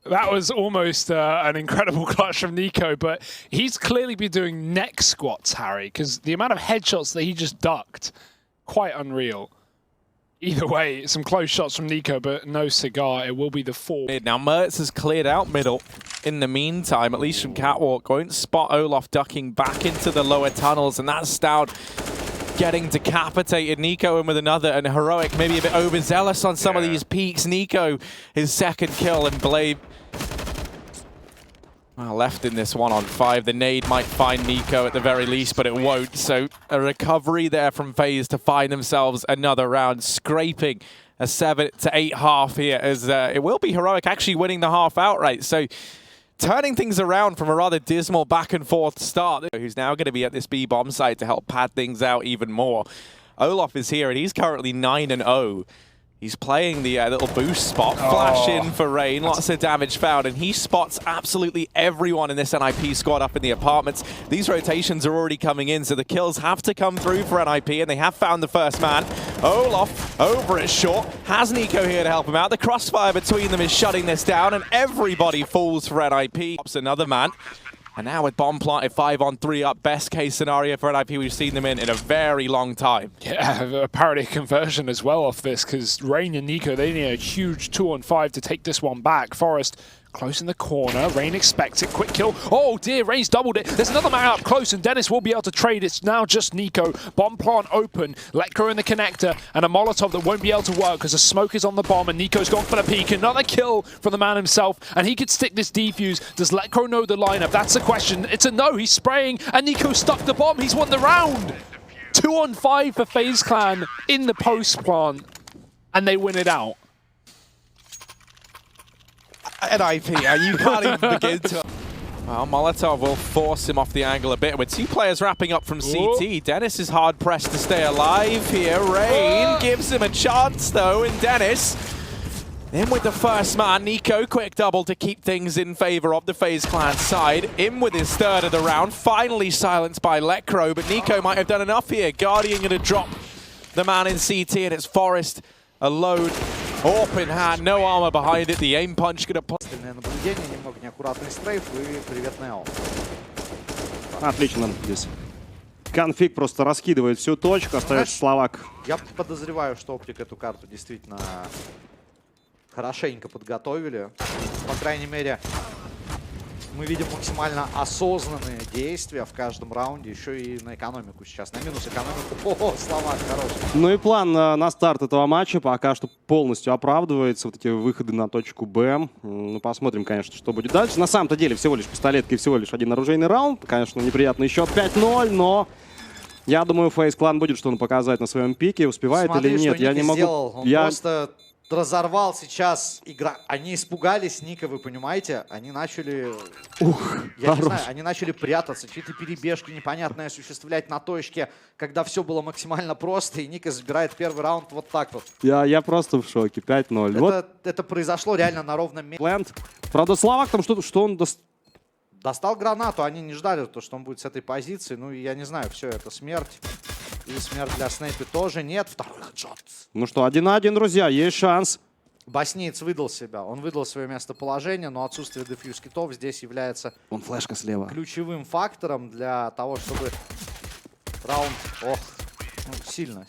That was almost an incredible clutch from NiKo, but he's clearly been doing neck squats, Harry, because the amount of headshots that he just ducked, quite unreal. Either way, some close shots from NiKo, but no cigar. It will be the 4. Now Mertz has cleared out middle. In the meantime, at least from Catwalk, won't spot Olaf ducking back into the lower tunnels, and that's Stout getting decapitated. NiKo in with another, and Heroic maybe a bit overzealous on some of these peaks. NiKo, his second kill, and Blade left in this 1-on-5. The nade might find NiKo at the very least, but it won't. So a recovery there from FaZe to find themselves another round, scraping a 7-8 half here, as it will be Heroic actually winning the half outright. So turning things around from a rather dismal back and forth start, who's now going to be at this B bomb site to help pad things out even more. Olaf is here, and he's currently 9-0. He's playing the little boost spot, flash in for Rain, lots of damage found, and he spots absolutely everyone in this NIP squad up in the apartments. These rotations are already coming in, so the kills have to come through for NIP, and they have found the first man. Olaf over at short, has NiKo here to help him out. The crossfire between them is shutting this down, and everybody falls for NIP. Pops another man. And now with bomb planted 5-on-3 up, best case scenario for NIP we've seen them in a very long time. Yeah, apparently a conversion as well off this, because Rain and NiKo, they need a huge 2-on-5 to take this one back. Forest close in the corner. Rain expects it. Quick kill. Oh dear, Rain's doubled it. There's another man up close, and Dennis will be able to trade. It's now just NiKo. Bomb plant open. Letko in the connector, and a Molotov that won't be able to work because the smoke is on the bomb, and NiKo's gone for the peek. Another kill from the man himself, and he could stick this defuse. Does Letko know the lineup? That's the question. It's a no. He's spraying, and NiKo stuck the bomb. He's won the round. 2-on-5 for FaZe Clan in the post plant, and they win it out. NIP, you can't even begin to... Well, Molotov will force him off the angle a bit. With 2 players wrapping up from CT, Dennis is hard-pressed to stay alive here. Rain gives him a chance, though, and Dennis in with the first man. NiKo, quick double to keep things in favor of the FaZe Clan side. In with his third of the round, finally silenced by Letko, but NiKo might have done enough here. Guardian going to drop the man in CT, and it's Forest alone. AWP in hand, no armor behind it. The aim punch gonna put. Немного неаккуратный стрейф и привет Нео. Отлично здесь. Конфиг просто раскидывает всю точку, остается Словак. Я подозреваю, что Оптик эту карту действительно хорошенько подготовили. По крайней мере, мы видим максимально осознанные действия в каждом раунде, еще и на экономику сейчас. На минус экономику. О, Словак хороший. Ну и план на старт этого матча пока что полностью оправдывается. Вот эти выходы на точку Б. Ну, посмотрим, конечно, что будет дальше. На самом-то деле всего лишь пистолетка и всего лишь один оружейный раунд. Конечно, неприятный счет 5-0, но я думаю, FaZe Clan будет что-то показать на своем пике. Успевает Смотри, или нет, что я не могу... Сделал. Он просто разорвал сейчас игра. Они испугались Ника, вы понимаете? Они начали... Я не знаю, они начали прятаться, какие-то перебежки непонятные осуществлять на точке, когда все было максимально просто, и Ника забирает первый раунд вот так вот. Я просто в шоке. 5-0. Это произошло реально на ровном месте. Плент. Правда, Словак там что он... Достал гранату, они не ждали, что он будет с этой позиции. Ну, я не знаю, все, это смерть. И смерть для Снейпи тоже нет. Второй хедшот. Ну что, 1-1, друзья, есть шанс. Боснеец выдал себя, он выдал свое местоположение, но отсутствие дефьюз китов здесь является флешка слева. Ключевым фактором для того, чтобы раунд... сильно.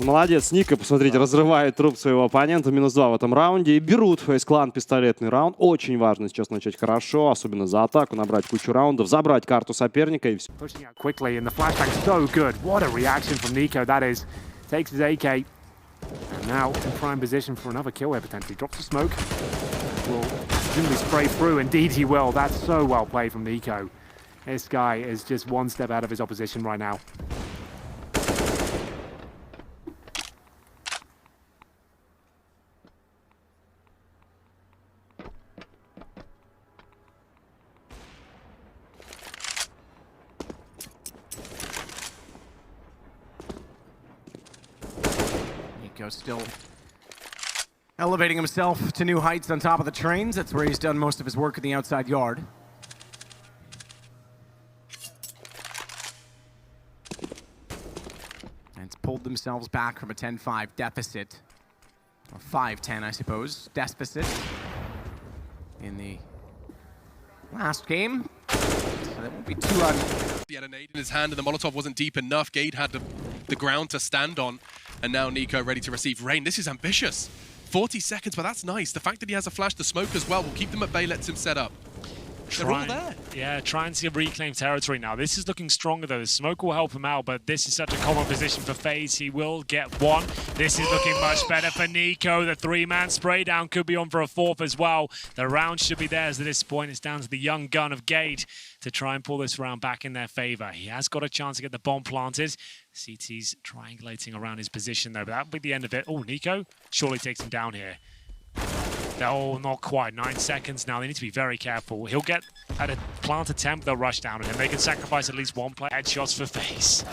Молодец, Ника, посмотрите, разрывает труп своего оппонента. -2 в этом раунде. И берут FaZe Clan пистолетный раунд. Очень важно сейчас начать хорошо, особенно за атаку, набрать кучу раундов, забрать карту соперника и все. Pushing out quickly, and the flashbang so good. What a reaction from NiKo, that is. Takes his AK, and now in prime position for another kill here potentially. Drops the smoke. Will presumably spray through. Indeed he will. That's so well played from NiKo. This guy is just one step out of his opposition right now. NiKo still elevating himself to new heights on top of the trains. That's where he's done most of his work in the outside yard. And it's pulled themselves back from a 10-5 deficit. Or 5-10, I suppose. Deficit. In the last game. So that won't be too He had a nade in his hand and the Molotov wasn't deep enough. Gade had the ground to stand on. And now NiKo ready to receive rain. This is ambitious. 40 seconds, but that's nice. The fact that he has a flash, the smoke as well, will keep them at bay, lets him set up. They're all there. Yeah, trying to reclaim territory now. This is looking stronger though. The smoke will help him out, but this is such a common position for FaZe. He will get one. This is looking much better for NiKo. The three-man spray down could be on for a fourth as well. The round should be theirs at this point. It's down to the young gun of Gade to try and pull this round back in their favor. He has got a chance to get the bomb planted. CT's triangulating around his position though, but that'll be the end of it. Oh, NiKo surely takes him down here. Oh, not quite. 9 seconds now. They need to be very careful. He'll get at a plant attempt, they'll rush down on him. They can sacrifice at least one player. Headshots for FaZe.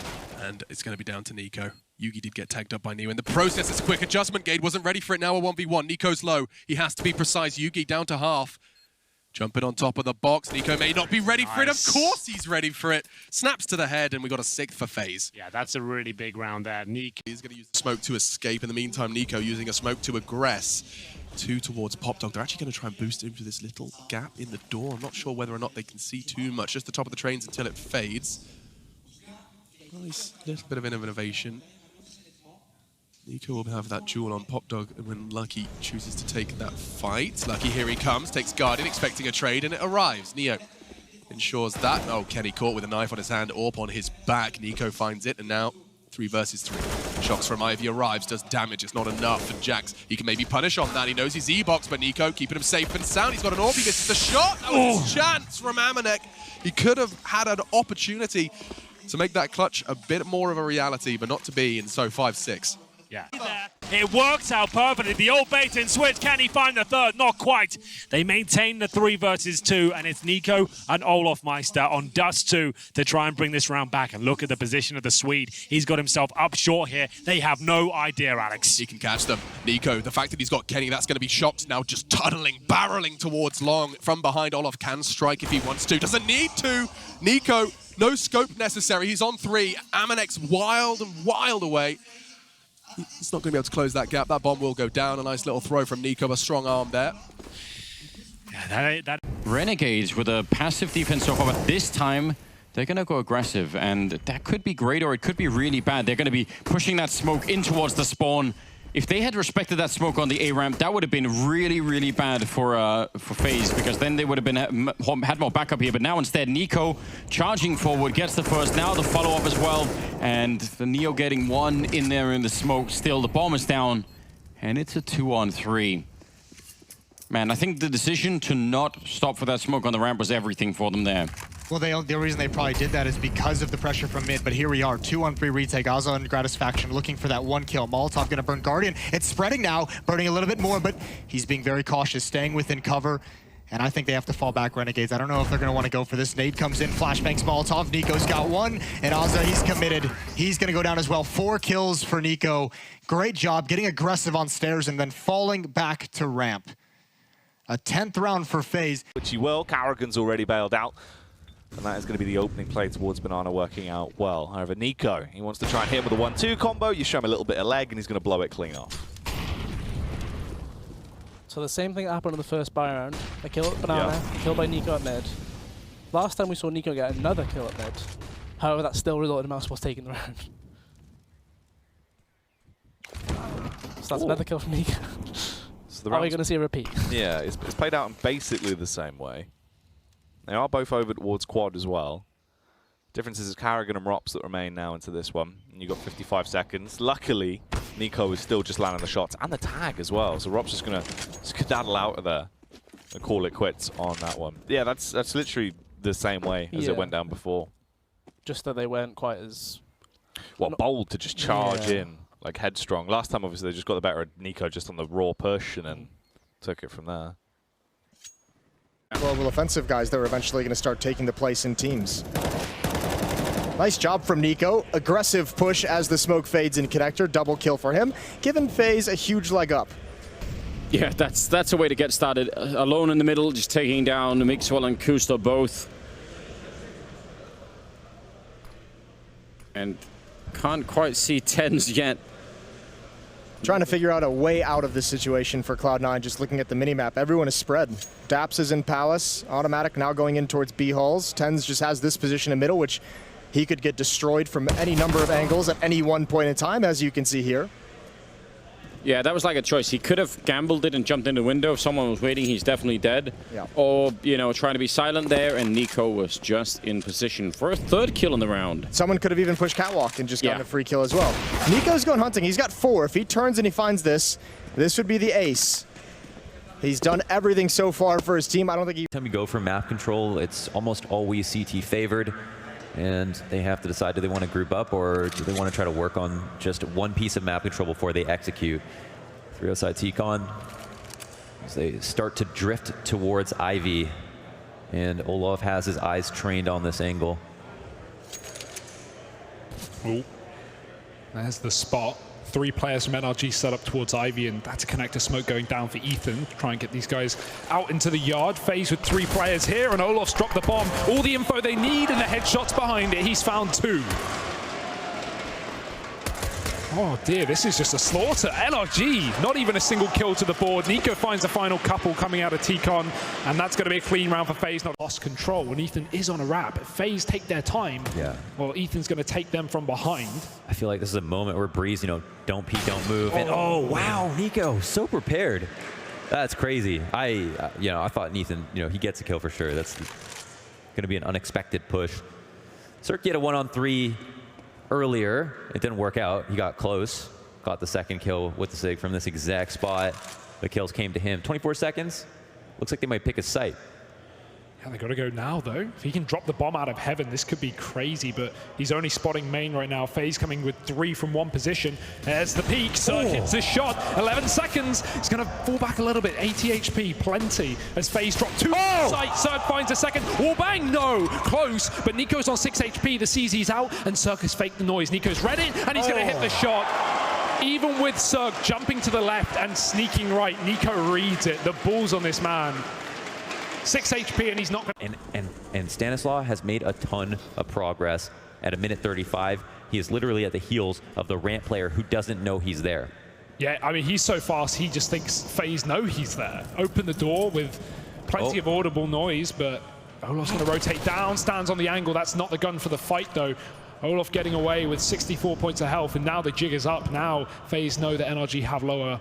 And it's going to be down to NiKo. Yugi did get tagged up by Neo. In the process, it's a quick adjustment. Gade wasn't ready for it. Now a 1v1. NiKo's low. He has to be precise. Yugi down to half. Jumping on top of the box. NiKo may not be ready for it. Of course he's ready for it. Snaps to the head, and we got a 6th for FaZe. Yeah, that's a really big round there. NiKo. He's going to use the smoke to escape. In the meantime, NiKo using a smoke to aggress. 2 towards PopDog. They're actually going to try and boost into this little gap in the door. I'm not sure whether or not they can see too much. Just the top of the trains until it fades. Nice little bit of innovation. NiKo will have that duel on PopDog when Lucky chooses to take that fight. Lucky, here he comes, takes Guardian, expecting a trade, and it arrives. Neo ensures that. Oh, Kenny caught with a knife on his hand, AWP on his back. NiKo finds it, and now 3 versus 3. Shocks from Ivy arrives, does damage. It's not enough for Jax. He can maybe punish on that. He knows he's E-box, but NiKo keeping him safe and sound. He's got an AWP. He misses the shot. That was his chance from Amanek. He could have had an opportunity to make that clutch a bit more of a reality, but not to be, and so 5-6. Yeah. It works out perfectly. The old bait and switch. Can he find the third? Not quite. They maintain the 3 versus 2, and it's NiKo and Olofmeister on Dust 2 to try and bring this round back. And look at the position of the Swede. He's got himself up short here. They have no idea, Alex. He can catch them. NiKo, the fact that he's got Kenny, that's going to be shocked now. Just tunneling, barreling towards long. From behind, Olof can strike if he wants to. Doesn't need to. NiKo, no scope necessary. He's on 3. Amanek's wild and wild away. He's not going to be able to close that gap. That bomb will go down. A nice little throw from NiKo, a strong arm there. Yeah, Renegades with a passive defense so far, but this time they're going to go aggressive, and that could be great or it could be really bad. They're going to be pushing that smoke in towards the spawn. If they had respected that smoke on the A ramp, that would have been really, really bad for FaZe, because then they would have been had more backup here. But now instead, NiKo charging forward, gets the first, now the follow-up as well. And the Neo getting 1 in there in the smoke. Still, the bomb is down, and it's a 2-on-3. Man, I think the decision to not stop for that smoke on the ramp was everything for them there. Well, the reason they probably did that is because of the pressure from mid, but here we are, 2-on-3 retake. Aza and Gratisfaction looking for that one kill. Molotov gonna burn Guardian. It's spreading now, burning a little bit more, but he's being very cautious, staying within cover. And I think they have to fall back, Renegades. I don't know if they're gonna want to go for this. Nade comes in, flashbangs Molotov. NiKo's got one, and Aza, he's committed. He's gonna go down as well. 4 kills for NiKo. Great job getting aggressive on stairs and then falling back to ramp. A 10th round for FaZe. Which he will. Carrigan's already bailed out. And that is going to be the opening play towards Banana, working out well. However, NiKo, he wants to try and hit him with a 1-2 combo. You show him a little bit of leg, and he's going to blow it clean off. So the same thing that happened in the first buy round. A kill at Banana, kill by NiKo at mid. Last time we saw NiKo get another kill at mid. However, that still resulted in Mouseball taking the round. So that's another kill from NiKo. So Are we going to see a repeat? Yeah, it's played out in basically the same way. They are both over towards quad as well. Difference is Carrigan and Rops that remain now into this one. And you've got 55 seconds. Luckily, NiKo is still just landing the shots and the tag as well. So Rops is going to skedaddle out of there and call it quits on that one. Yeah, that's literally the same way as it went down before. Just that they weren't quite as... Well, bold to just charge in, like headstrong. Last time, obviously, they just got the better of NiKo just on the raw push and then took it from there. Global offensive guys that are eventually going to start taking the place in teams. Nice job from NiKo. Aggressive push as the smoke fades in connector. Double kill for him, giving FaZe a huge leg up. Yeah, that's a way to get started. Alone in the middle, just taking down Mixwell and Kusto both. And can't quite see TenZ yet. Trying to figure out a way out of this situation for Cloud9, just looking at the minimap. Everyone is spread. Daps is in Palace. Automatic now going in towards B halls. TenZ just has this position in middle, which he could get destroyed from any number of angles at any one point in time, as you can see here. Yeah, that was like a choice. He could have gambled it and jumped in the window. If someone was waiting, he's definitely dead. Yeah. Or, you know, trying to be silent there, and NiKo was just in position for a 3rd kill in the round. Someone could have even pushed Catwalk and just gotten a free kill as well. NiKo's going hunting. He's got 4. If he turns and he finds this, this would be the ace. He's done everything so far for his team. I don't think he... Every time you go for map control, it's almost always CT favored. And they have to decide, do they want to group up or do they want to try to work on just one piece of map control before they execute? 3-0 side T-Con, as they start to drift towards Ivy. And Olaf has his eyes trained on this angle. Oh, there's the spot. 3 players from NRG set up towards Ivy, and that's a connector smoke going down for Ethan. Try and get these guys out into the yard. FaZe with 3 players here, and Olaf's dropped the bomb. All the info they need, and the headshots behind it. He's found 2. Oh dear, this is just a slaughter. NRG, not even a single kill to the board. NiKo finds the final couple coming out of T-Con, and that's going to be a clean round for FaZe. Not lost control, and Ethan is on a wrap. If FaZe take their time, well, Ethan's going to take them from behind. I feel like this is a moment where Breeze, you know, don't peek, don't move. And oh, wow, NiKo, so prepared. That's crazy. You know, I thought Ethan, you know, he gets a kill for sure. That's going to be an unexpected push. Cirque had a 1-on-3 earlier. It didn't work out. He got close. Got the 2nd kill with the SIG from this exact spot. The kills came to him. 24 seconds. Looks like they might pick a site. Yeah, they got to go now, though. If he can drop the bomb out of heaven, this could be crazy, but he's only spotting main right now. FaZe coming with 3 from 1 position. There's the peak. Cirque hits this shot. 11 seconds. He's going to fall back a little bit. 80 HP, plenty. As FaZe drop 2 site. Cirque finds a 2nd. Wall bang, no. Close, but NiKo's on 6 HP. The CZ's out, and Cirque has faked the noise. NiKo's read it, and he's going to hit the shot. Even with Cirque jumping to the left and sneaking right, NiKo reads it. The balls on this man. 6 HP, and he's not going to... And Stanislaw has made a ton of progress. At a minute 35, he is literally at the heels of the ramp player who doesn't know he's there. Yeah, I mean, he's so fast, he just thinks FaZe know he's there. Open the door with plenty of audible noise, but Olaf's going to rotate down, stands on the angle. That's not the gun for the fight, though. Olaf getting away with 64 points of health, and now the jig is up. Now FaZe know that NRG have lower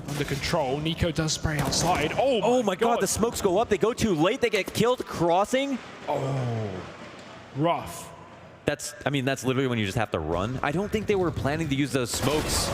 under control. NiKo does spray outside. Oh my God, the smokes go up. They go too late. They get killed crossing. Oh, rough. I mean, that's literally when you just have to run. I don't think they were planning to use those smokes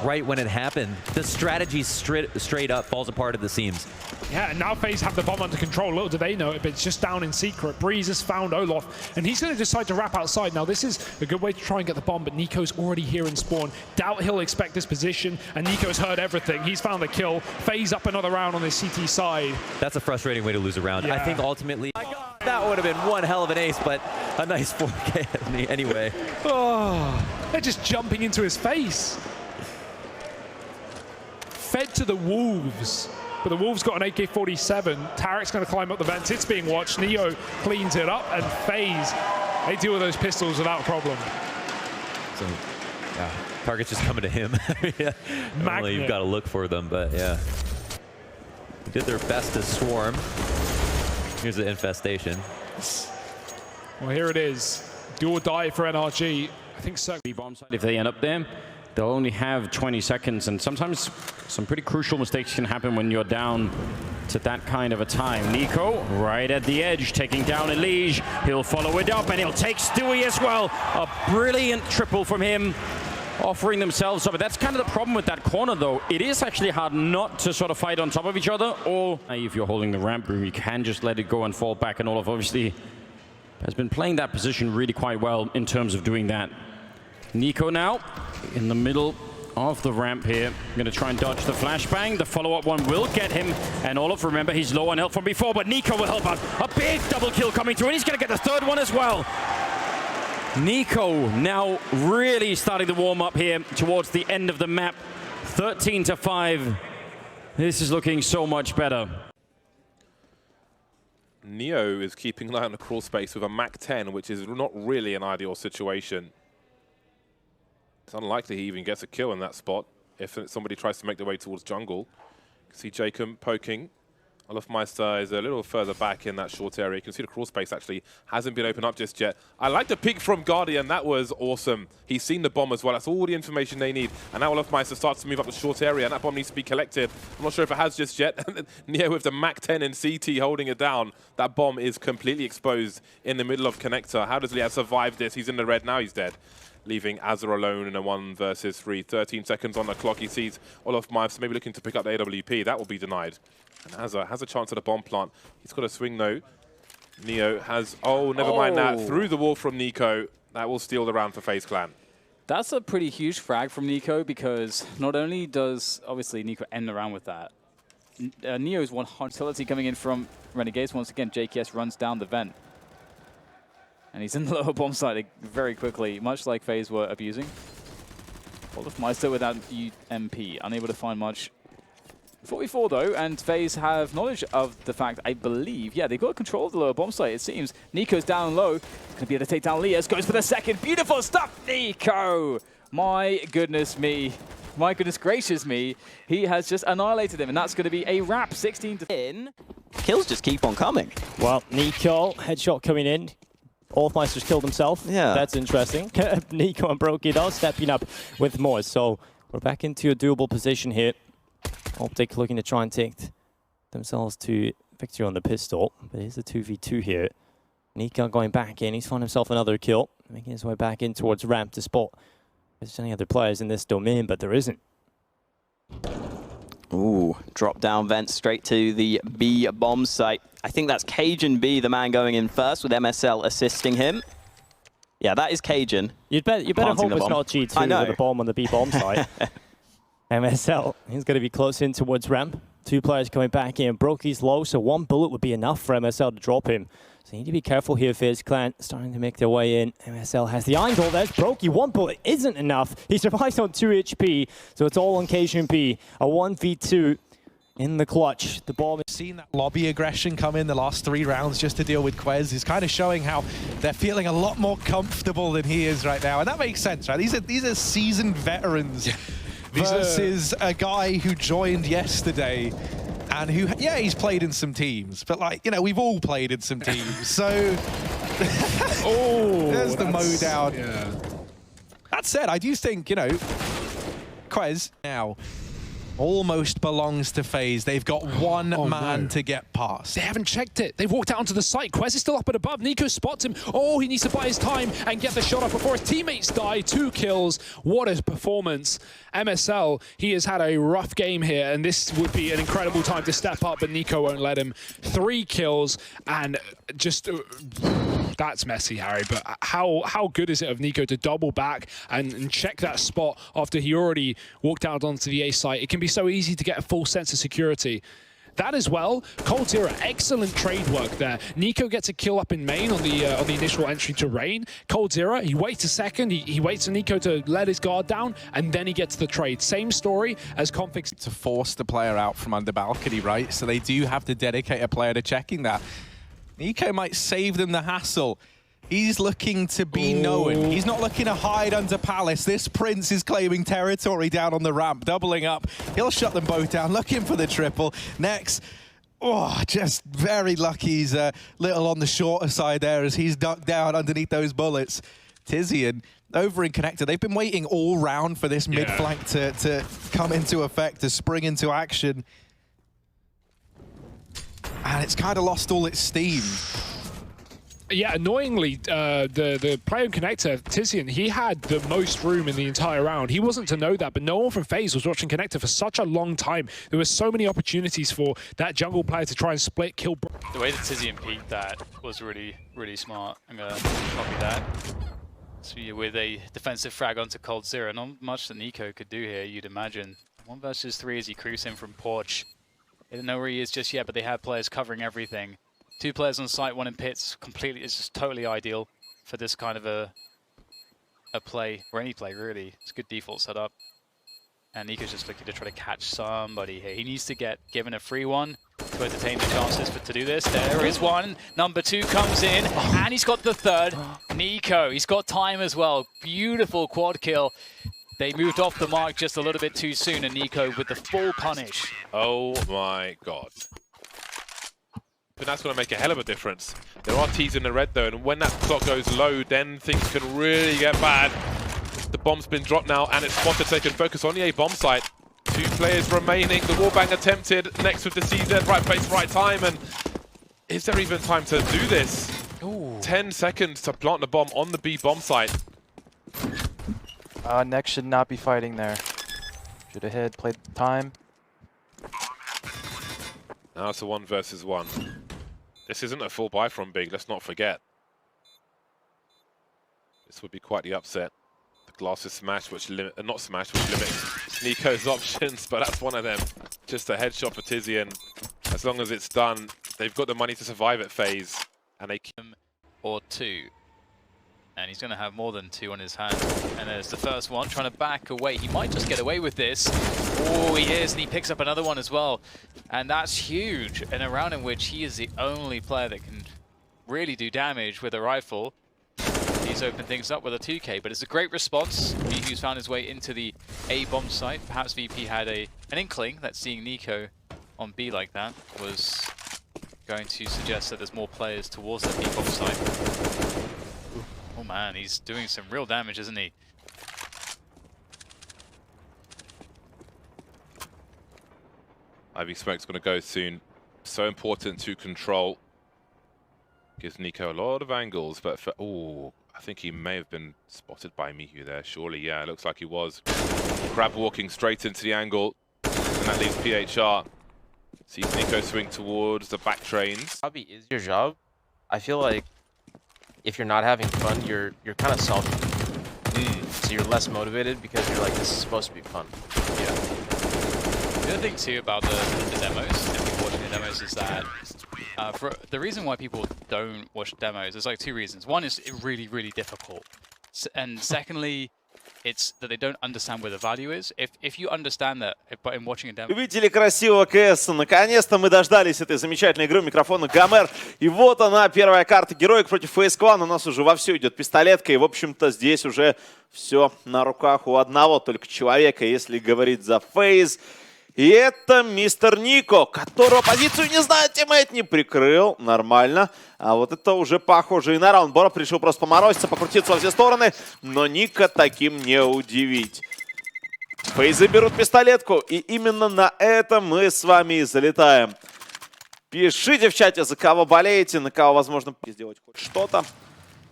right when it happened. The strategy straight up falls apart at the seams. Yeah, and now FaZe have the bomb under control. Little do they know it, but it's just down in secret. Breeze has found Olaf, and he's going to decide to wrap outside. Now, this is a good way to try and get the bomb, but NiKo's already here in spawn. Doubt he'll expect this position, and NiKo's heard everything. He's found the kill. FaZe up another round on this CT side. That's a frustrating way to lose a round. Yeah. I think ultimately that would have been one hell of an ace, but a nice 4K anyway. Oh, they're just jumping into his face. Fed to the Wolves. But the Wolves got an AK-47. Tarek's going to climb up the vents. It's being watched. Neo cleans it up, and FaZe, they deal with those pistols without a problem. So, yeah, target's just coming to him. Yeah. Normally you've got to look for them, but yeah. They did their best to swarm. Here's the infestation. Well, here it is. Do or die for NRG. I think so. If they end up there, they'll only have 20 seconds, and sometimes some pretty crucial mistakes can happen when you're down to that kind of a time. NiKo right at the edge, taking down Elige. He'll follow it up, and he'll take Stewie as well. A brilliant triple from him, offering themselves up. But that's kind of the problem with that corner, though. It is actually hard not to sort of fight on top of each other, or if you're holding the ramp room, you can just let it go and fall back, and Olaf obviously has been playing that position really quite well in terms of doing that. NiKo now in the middle of the ramp here. Going to try and dodge the flashbang. The follow-up one will get him. And Olaf, remember, he's low on health from before, but NiKo will help out. A big double kill coming through, and he's going to get the third one as well. NiKo now really starting to warm up here towards the end of the map. 13-5. This is looking so much better. Neo is keeping an eye on the crawl space with a MAC-10, which is not really an ideal situation. It's unlikely he even gets a kill in that spot if somebody tries to make their way towards jungle. You can see Jacob poking. Olafmeister is a little further back in that short area. You can see the crawl space actually hasn't been opened up just yet. I like the peek from Guardian. That was awesome. He's seen the bomb as well. That's all the information they need. And now Olafmeister starts to move up the short area, and that bomb needs to be collected. I'm not sure if it has just yet. Neo with the MAC-10 and CT holding it down. That bomb is completely exposed in the middle of connector. How does Leo survive this? He's in the red. Now he's dead, leaving Azar alone in a 1 versus 3. 13 seconds on the clock. He sees Olafmeister maybe looking to pick up the AWP. That will be denied. And Azar has a chance at a bomb plant. He's got a swing though. Neo has, oh, never mind that. Through the wall from NiKo. That will steal the round for FaZe Clan. That's a pretty huge frag from NiKo, because not only does, obviously, NiKo end the round with that, Neo's 100 utility coming in from Renegades. Once again, JKS runs down the vent. And he's in the lower bomb site very quickly, much like FaZe were abusing. Olafmeister without UMP, unable to find much. 44 though, and FaZe have knowledge of the fact, I believe, yeah, they've got control of the lower bomb site, it seems. NiKo's down low, going to be able to take down Lias, goes for the second. Beautiful stuff, NiKo! My goodness me. My goodness gracious me. He has just annihilated him, and that's going to be a wrap, 16-10. Kills just keep on coming. Well, NiKo, headshot coming in. Olafmeister's killed himself. Yeah. That's interesting. NiKo and Brokey though stepping up with more. So we're back into a doable position here. Optic looking to try and take themselves to victory on the pistol. But here's a 2v2 here. NiKo going back in. He's found himself another kill. Making his way back in towards ramp to spot if there's any other players in this domain, but there isn't. Ooh, drop down vent straight to the B bomb site. I think that's Cajun B, the man going in first, with MSL assisting him. Yeah, that is Cajun. You better hope it's not G2 with a bomb on the B bomb site. MSL, he's going to be close in towards ramp. 2 players coming back in. Brokey's low, so 1 bullet would be enough for MSL to drop him. So you need to be careful here, FaZe Clan starting to make their way in. MSL has the angle. There's Brokey. 1 bullet isn't enough. He survives on 2 HP, so it's all on Cajun B. A 1v2 in the clutch. The bomb is seen that lobby aggression come in the last 3 rounds just to deal with Quez is kind of showing how they're feeling a lot more comfortable than he is right now, and that makes sense, right? These are seasoned veterans. Yeah. Versus a guy who joined yesterday and who, yeah, he's played in some teams, but like, you know, we've all played in some teams, so there's the mow down. Yeah. That said, I do think, you know, Quez now almost belongs to FaZe. They've got one man to get past. They haven't checked it. They've walked out onto the site. Quez is still up and above. NiKo spots him. Oh, he needs to buy his time and get the shot up before his teammates die. 2 kills. What a performance. MSL, he has had a rough game here, and this would be an incredible time to step up, but NiKo won't let him. 3 kills, and just... that's messy, Harry, but how good is it of NiKo to double back and check that spot after he already walked out onto the A site? It can be so easy to get a full sense of security. That as well, Coldzera, excellent trade work there. NiKo gets a kill up in main on the initial entry to Rain. Coldzera, he waits a second, he waits for NiKo to let his guard down, and then he gets the trade. Same story as Confix. To force the player out from under balcony, right? So they do have to dedicate a player to checking that. NiKo might save them the hassle. He's looking to be known. He's not looking to hide under Palace. This Prince is claiming territory down on the ramp, doubling up. He'll shut them both down, looking for the triple. Next, just very lucky he's a little on the shorter side there as he's ducked down underneath those bullets. Tizian over in connector. They've been waiting all round for this mid flank to come into effect, to spring into action. And it's kind of lost all its steam. Yeah, annoyingly, the player in connector, Tizian, he had the most room in the entire round. He wasn't to know that, but no one from FaZe was watching connector for such a long time. There were so many opportunities for that jungle player to try and split, kill. The way that Tizian peeked that was really, really smart. I'm going to copy that. So with a defensive frag onto Coldzera, not much that NiKo could do here, you'd imagine. 1 versus 3 as he creeps in from Porch. They don't know where he is just yet, but they have players covering everything. 2 players on site, 1 in pits. Completely, it's just totally ideal for this kind of a play, or any play really. It's a good default setup. And NiKo's just looking to try to catch somebody here. He needs to get given a free one to entertain the chances to do this. There is one. Number 2 comes in, and he's got the 3rd. NiKo, he's got time as well. Beautiful quad kill. They moved off the mark just a little bit too soon, and NiKo with the full punish. Oh my god. But that's going to make a hell of a difference. There are T's in the red though, and when that clock goes low, then things can really get bad. The bomb's been dropped now, and it's spotted, so they can focus on the A bomb site. 2 players remaining. The wallbang attempted, next with the CZ, right place, right time, and is there even time to do this? 10 seconds to plant the bomb on the B bomb site. Next should not be fighting there. Should have hit, played the time. Now it's a 1 versus 1. This isn't a full buy from Big, let's not forget. This would be quite the upset. The glass is smashed, which limits NiKo's options, but that's one of them. Just a headshot for Tizian. As long as it's done, they've got the money to survive at FaZe, and they keep him. Or 2. And he's going to have more than 2 on his hand. And there's the first one, trying to back away. He might just get away with this. Oh, he is, and he picks up another one as well. And that's huge in a round in which he is the only player that can really do damage with a rifle. He's opened things up with a 2K, but it's a great response. VP's found his way into the A bomb site. Perhaps VP had an inkling that seeing NiKo on B like that was going to suggest that there's more players towards the B bomb site. Oh man, he's doing some real damage, isn't he? Ivy Smoke's going to go soon. So important to control. Gives NiKo a lot of angles, but for... Oh, I think he may have been spotted by Mihu there, surely. Yeah, it looks like he was. Crab walking straight into the angle, and that leaves PHR. Sees NiKo swing towards the back trains. Hobby is your job. I feel like if you're not having fun, you're kind of salty. So you're less motivated because you're like, this is supposed to be fun. Yeah. The other thing too about the demos, and people watching the demos, is that for the reason why people don't watch demos, there's like 2 reasons. One is it's really, really difficult. And secondly, it's that they don't understand where the value is. If you understand that, but in watching a demo... Увидели красивого КС. Наконец-то мы дождались этой замечательной игры. Микрофона Гомер. И вот она, первая карта героик против FaZe Clan. У нас уже вовсю идет пистолетка. И, в общем-то, здесь уже все на руках у одного только человека, если говорить за FaZe. И это мистер NiKo, которого позицию, не знаю, тиммейт не прикрыл. Нормально. А вот это уже похоже и на раунд. Боров решил просто поморозиться, покрутиться во все стороны. Но NiKo таким не удивить. FaZe берут пистолетку, и именно на это мы с вами и залетаем. Пишите в чате, за кого болеете, на кого возможно сделать хоть что-то.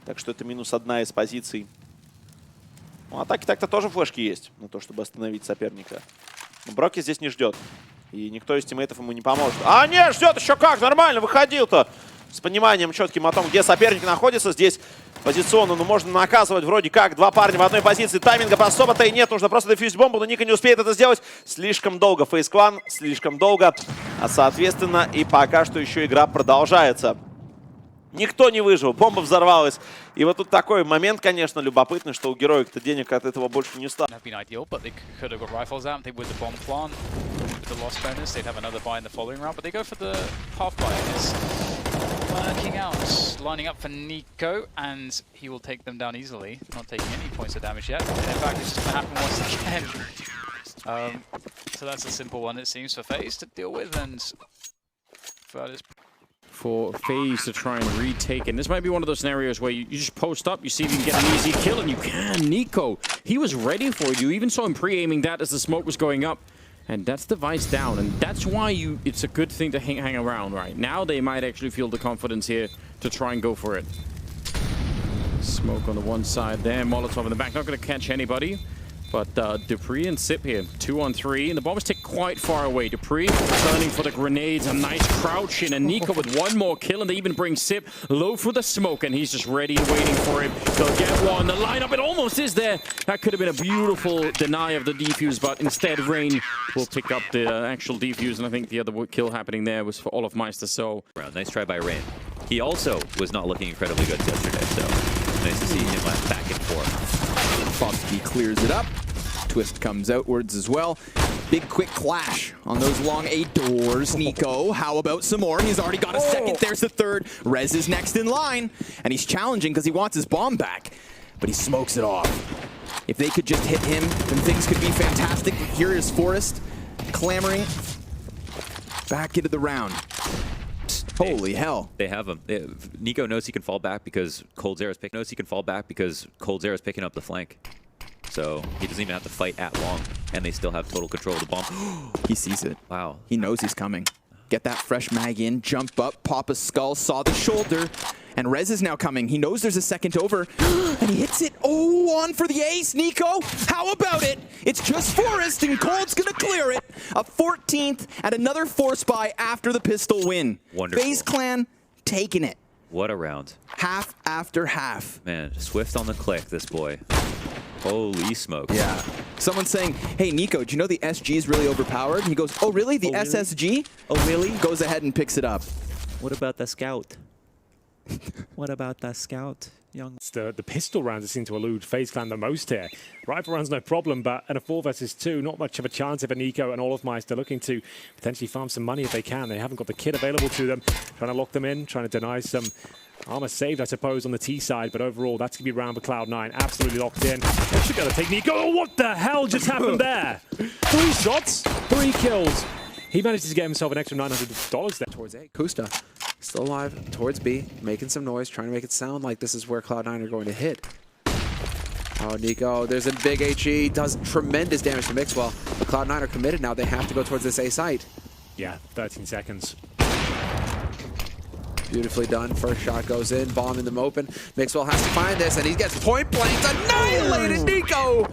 Так что это минус одна из позиций. Ну, атаки так-то тоже флешки есть, на то, чтобы остановить соперника. Но Броки здесь не ждет. И никто из тиммейтов ему не поможет. А, нет, ждет еще как, нормально, выходил-то. С пониманием четким о том, где соперник находится. Здесь позиционно, ну, можно наказывать вроде как. Два парня в одной позиции. Тайминга особо-то и нет. Нужно просто дефьюзить бомбу, но NiKo не успеет это сделать. Слишком долго. FaZe Clan слишком долго. А, соответственно, и пока что еще игра продолжается. Никто не выжил, бомба взорвалась. И вот тут такой момент, конечно, любопытный, что у героев-то денег от этого больше не стало. Working out, lining up for NiKo, and he will take them down easily. Not taking any points of damage yet. And in fact, it's just going to happen once again. So that's a simple one, it seems, for FaZe to deal with, and for FaZe to try and retake. And this might be one of those scenarios where you just post up, you see if you can get an easy kill, and you can. NiKo, he was ready for it. You even saw him pre-aiming that as the smoke was going up. And that's the Vice down, and that's why it's a good thing to hang around right now. They might actually feel the confidence here to try and go for it. Smoke on the one side there, Molotov in the back, not going to catch anybody. But Dupree and Sip here, 2-on-3, and the bombers take quite far away. Dupree turning for the grenades, a nice crouch in, and NiKo with one more kill, and they even bring Sip low for the smoke, and he's just ready and waiting for him. They'll get one. The lineup, it almost is there. That could have been a beautiful deny of the defuse, but instead Rain will pick up the actual defuse, and I think the other kill happening there was for Olofmeister, so... Nice try by Rain. He also was not looking incredibly good yesterday, so nice to see him back and forth. Bobsky clears it up. Twist comes outwards as well. Big quick clash on those long A doors. NiKo, how about some more? He's already got a second. There's the third. Rez is next in line. And he's challenging because he wants his bomb back. But he smokes it off. If they could just hit him, then things could be fantastic. Here is Forrest clamoring back into the round. Holy hell. They have him. NiKo knows he can fall back because coldzera's picking up the flank. So he doesn't even have to fight at long, and they still have total control of the bomb. He sees it. Wow. He knows he's coming. Get that fresh mag in, jump up, pop a skull, saw the shoulder, and Rez is now coming. He knows there's a second over, and he hits it. Oh, on for the ace, NiKo. How about it? It's just Forrest, and Cold's gonna clear it. A 14th and another force buy after the pistol win. Wonderful. FaZe Clan taking it. What a round. Half after half. Man, Swift on the click, this boy. Holy smoke. Yeah. Someone's saying, hey, NiKo, do you know the SG is really overpowered? And he goes, oh, really? The SSG? Oh, really? Goes ahead and picks it up. What about the scout? What about that scout? It's the pistol rounds that seem to elude FaZe Clan the most here. Rifle rounds no problem, but in a 4 versus 2, not much of a chance if NiKo and Olofmeister looking to potentially farm some money if they can. They haven't got the kit available to them. Trying to lock them in, trying to deny some armor saved, I suppose, on the T side, but overall, that's going to be round for Cloud9. Absolutely locked in. They should be able to take NiKo. Oh, what the hell just happened there? 3 shots, 3 kills. He manages to get himself an extra $900 there. Towards A. Kusta, still alive, towards B, making some noise, trying to make it sound like this is where Cloud9 are going to hit. Oh, NiKo, there's a big HE, does tremendous damage to Mixwell. But Cloud9 are committed now, they have to go towards this A site. Yeah, 13 seconds. Beautifully done. First shot goes in, bombing them open. Mixwell has to find this, and he gets point blank. Annihilated NiKo!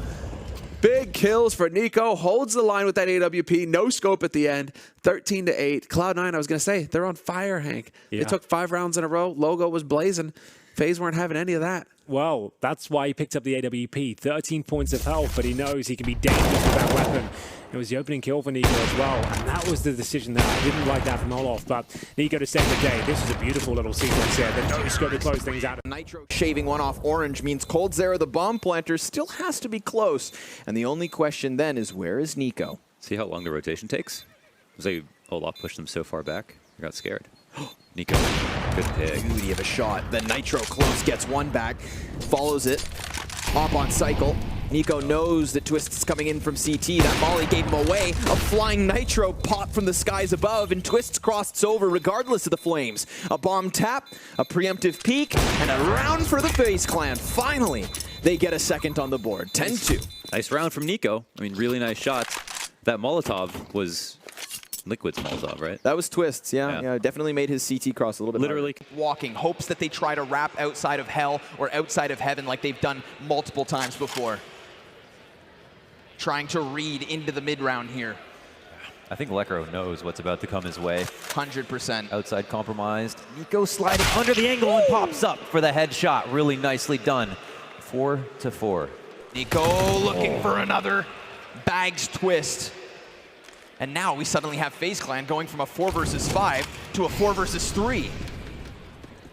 Big kills for NiKo. Holds the line with that AWP. No scope at the end. 13-8. Cloud9, I was going to say, they're on fire, Hank. Yeah. They took 5 rounds in a row. Logo was blazing. FaZe weren't having any of that. Well, that's why he picked up the AWP. 13 points of health, but he knows he can be dangerous with that weapon. It was the opening kill for NiKo as well, and that was the decision there. I didn't like that from Olof, but NiKo to save the day. This is a beautiful little sequence here. The no scope to close things out. Nitro shaving one off orange means coldzera, the bomb planter, still has to be close. And the only question then is, where is NiKo? See how long the rotation takes? It was like Olaf pushed them so far back, I got scared. NiKo, good pick. Beauty of a shot. The Nitro close, gets one back, follows it, hop on cycle. NiKo knows that Twist's coming in from CT. That molly gave him away. A flying nitro pop from the skies above, and Twist's crossed over regardless of the flames. A bomb tap, a preemptive peek, and a round for the FaZe clan. Finally, they get a second on the board. 10-2. Nice round from NiKo. I mean, really nice shots. That Molotov was Liquid's Molotov, right? That was Twist's, yeah. Definitely made his CT cross a little bit Literally harder. Walking, hopes that they try to wrap outside of hell or outside of heaven like they've done multiple times before. Trying to read into the mid-round here. I think Lekro knows what's about to come his way. 100%. Outside compromised. NiKo sliding under the angle and pops up for the headshot. Really nicely done. 4-4. NiKo looking for another. Bags Twist. And now we suddenly have FaZe Clan going from a 4 versus 5 to a 4 versus 3.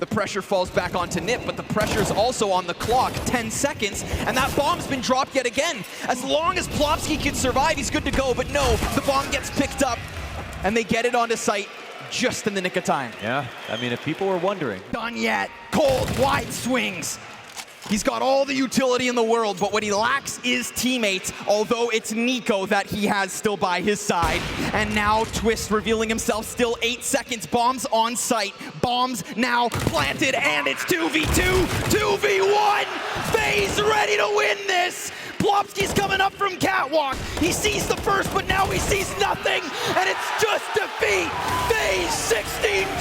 The pressure falls back onto Nip, but the pressure's also on the clock. 10 seconds, and that bomb's been dropped yet again. As long as Plopsky can survive, he's good to go, but no, the bomb gets picked up, and they get it onto site just in the nick of time. Yeah, I mean, if people were wondering. Done yet. Cold, wide swings. He's got all the utility in the world, but what he lacks is teammates, although it's NiKo that he has still by his side. And now Twist revealing himself, still 8 seconds, bombs on site. Bombs now planted, and it's 2v2, 2v1! FaZe ready to win this! Plopsky's coming up from Catwalk. He sees the first, but now he sees nothing, and it's just defeat! FaZe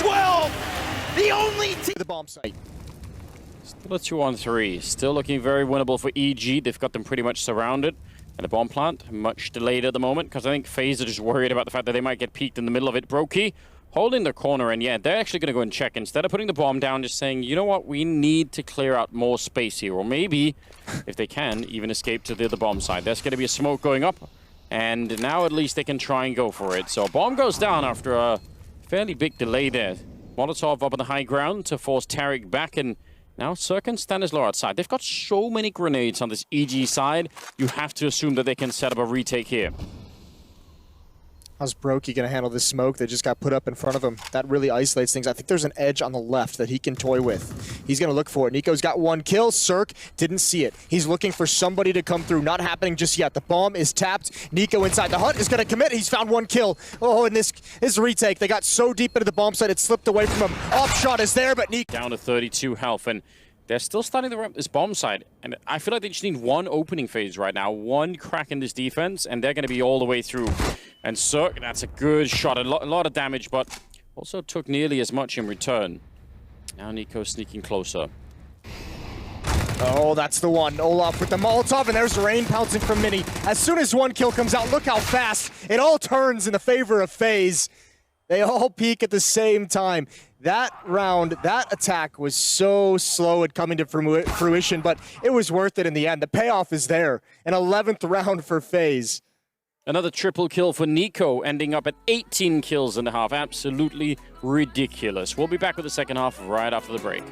16-12! The only team... The bomb site. Still a 2-on-3. Still looking very winnable for EG. They've got them pretty much surrounded. And the bomb plant, much delayed at the moment, because I think FaZe are just worried about the fact that they might get peeked in the middle of it. Brokey holding the corner, and yeah, they're actually going to go and check. Instead of putting the bomb down, just saying, you know what, we need to clear out more space here. Or maybe, if they can, even escape to the other bomb side. There's going to be a smoke going up, and now at least they can try and go for it. So bomb goes down after a fairly big delay there. Molotov up on the high ground to force Tariq back, and now Cirque and Stanislaw outside. They've got so many grenades on this EG side, you have to assume that they can set up a retake here. How's Brokey going to handle this smoke that just got put up in front of him? That really isolates things. I think there's an edge on the left that he can toy with. He's going to look for it. NiKo's got 1 kill. Cirque didn't see it. He's looking for somebody to come through. Not happening just yet. The bomb is tapped. NiKo inside the hut is going to commit. He's found 1 kill. Oh, and this retake. They got so deep into the bomb site, it slipped away from him. Off shot is there, but NiKo... Down to 32 health, and they're still starting to ramp this bomb side. And I feel like they just need 1 opening phase right now. 1 crack in this defense, and they're going to be all the way through. And Cirque, that's a good shot. A lot of damage, but also took nearly as much in return. Now NiKo sneaking closer. Oh, that's the one. Olaf with the Molotov, and there's Rain pouncing from Mini. As soon as 1 kill comes out, look how fast it all turns in the favor of FaZe. They all peak at the same time. That round, that attack was so slow at coming to fruition, but it was worth it in the end. The payoff is there. An 11th round for FaZe. Another triple kill for NiKo, ending up at 18 kills in the half. Absolutely ridiculous. We'll be back with the second half right after the break.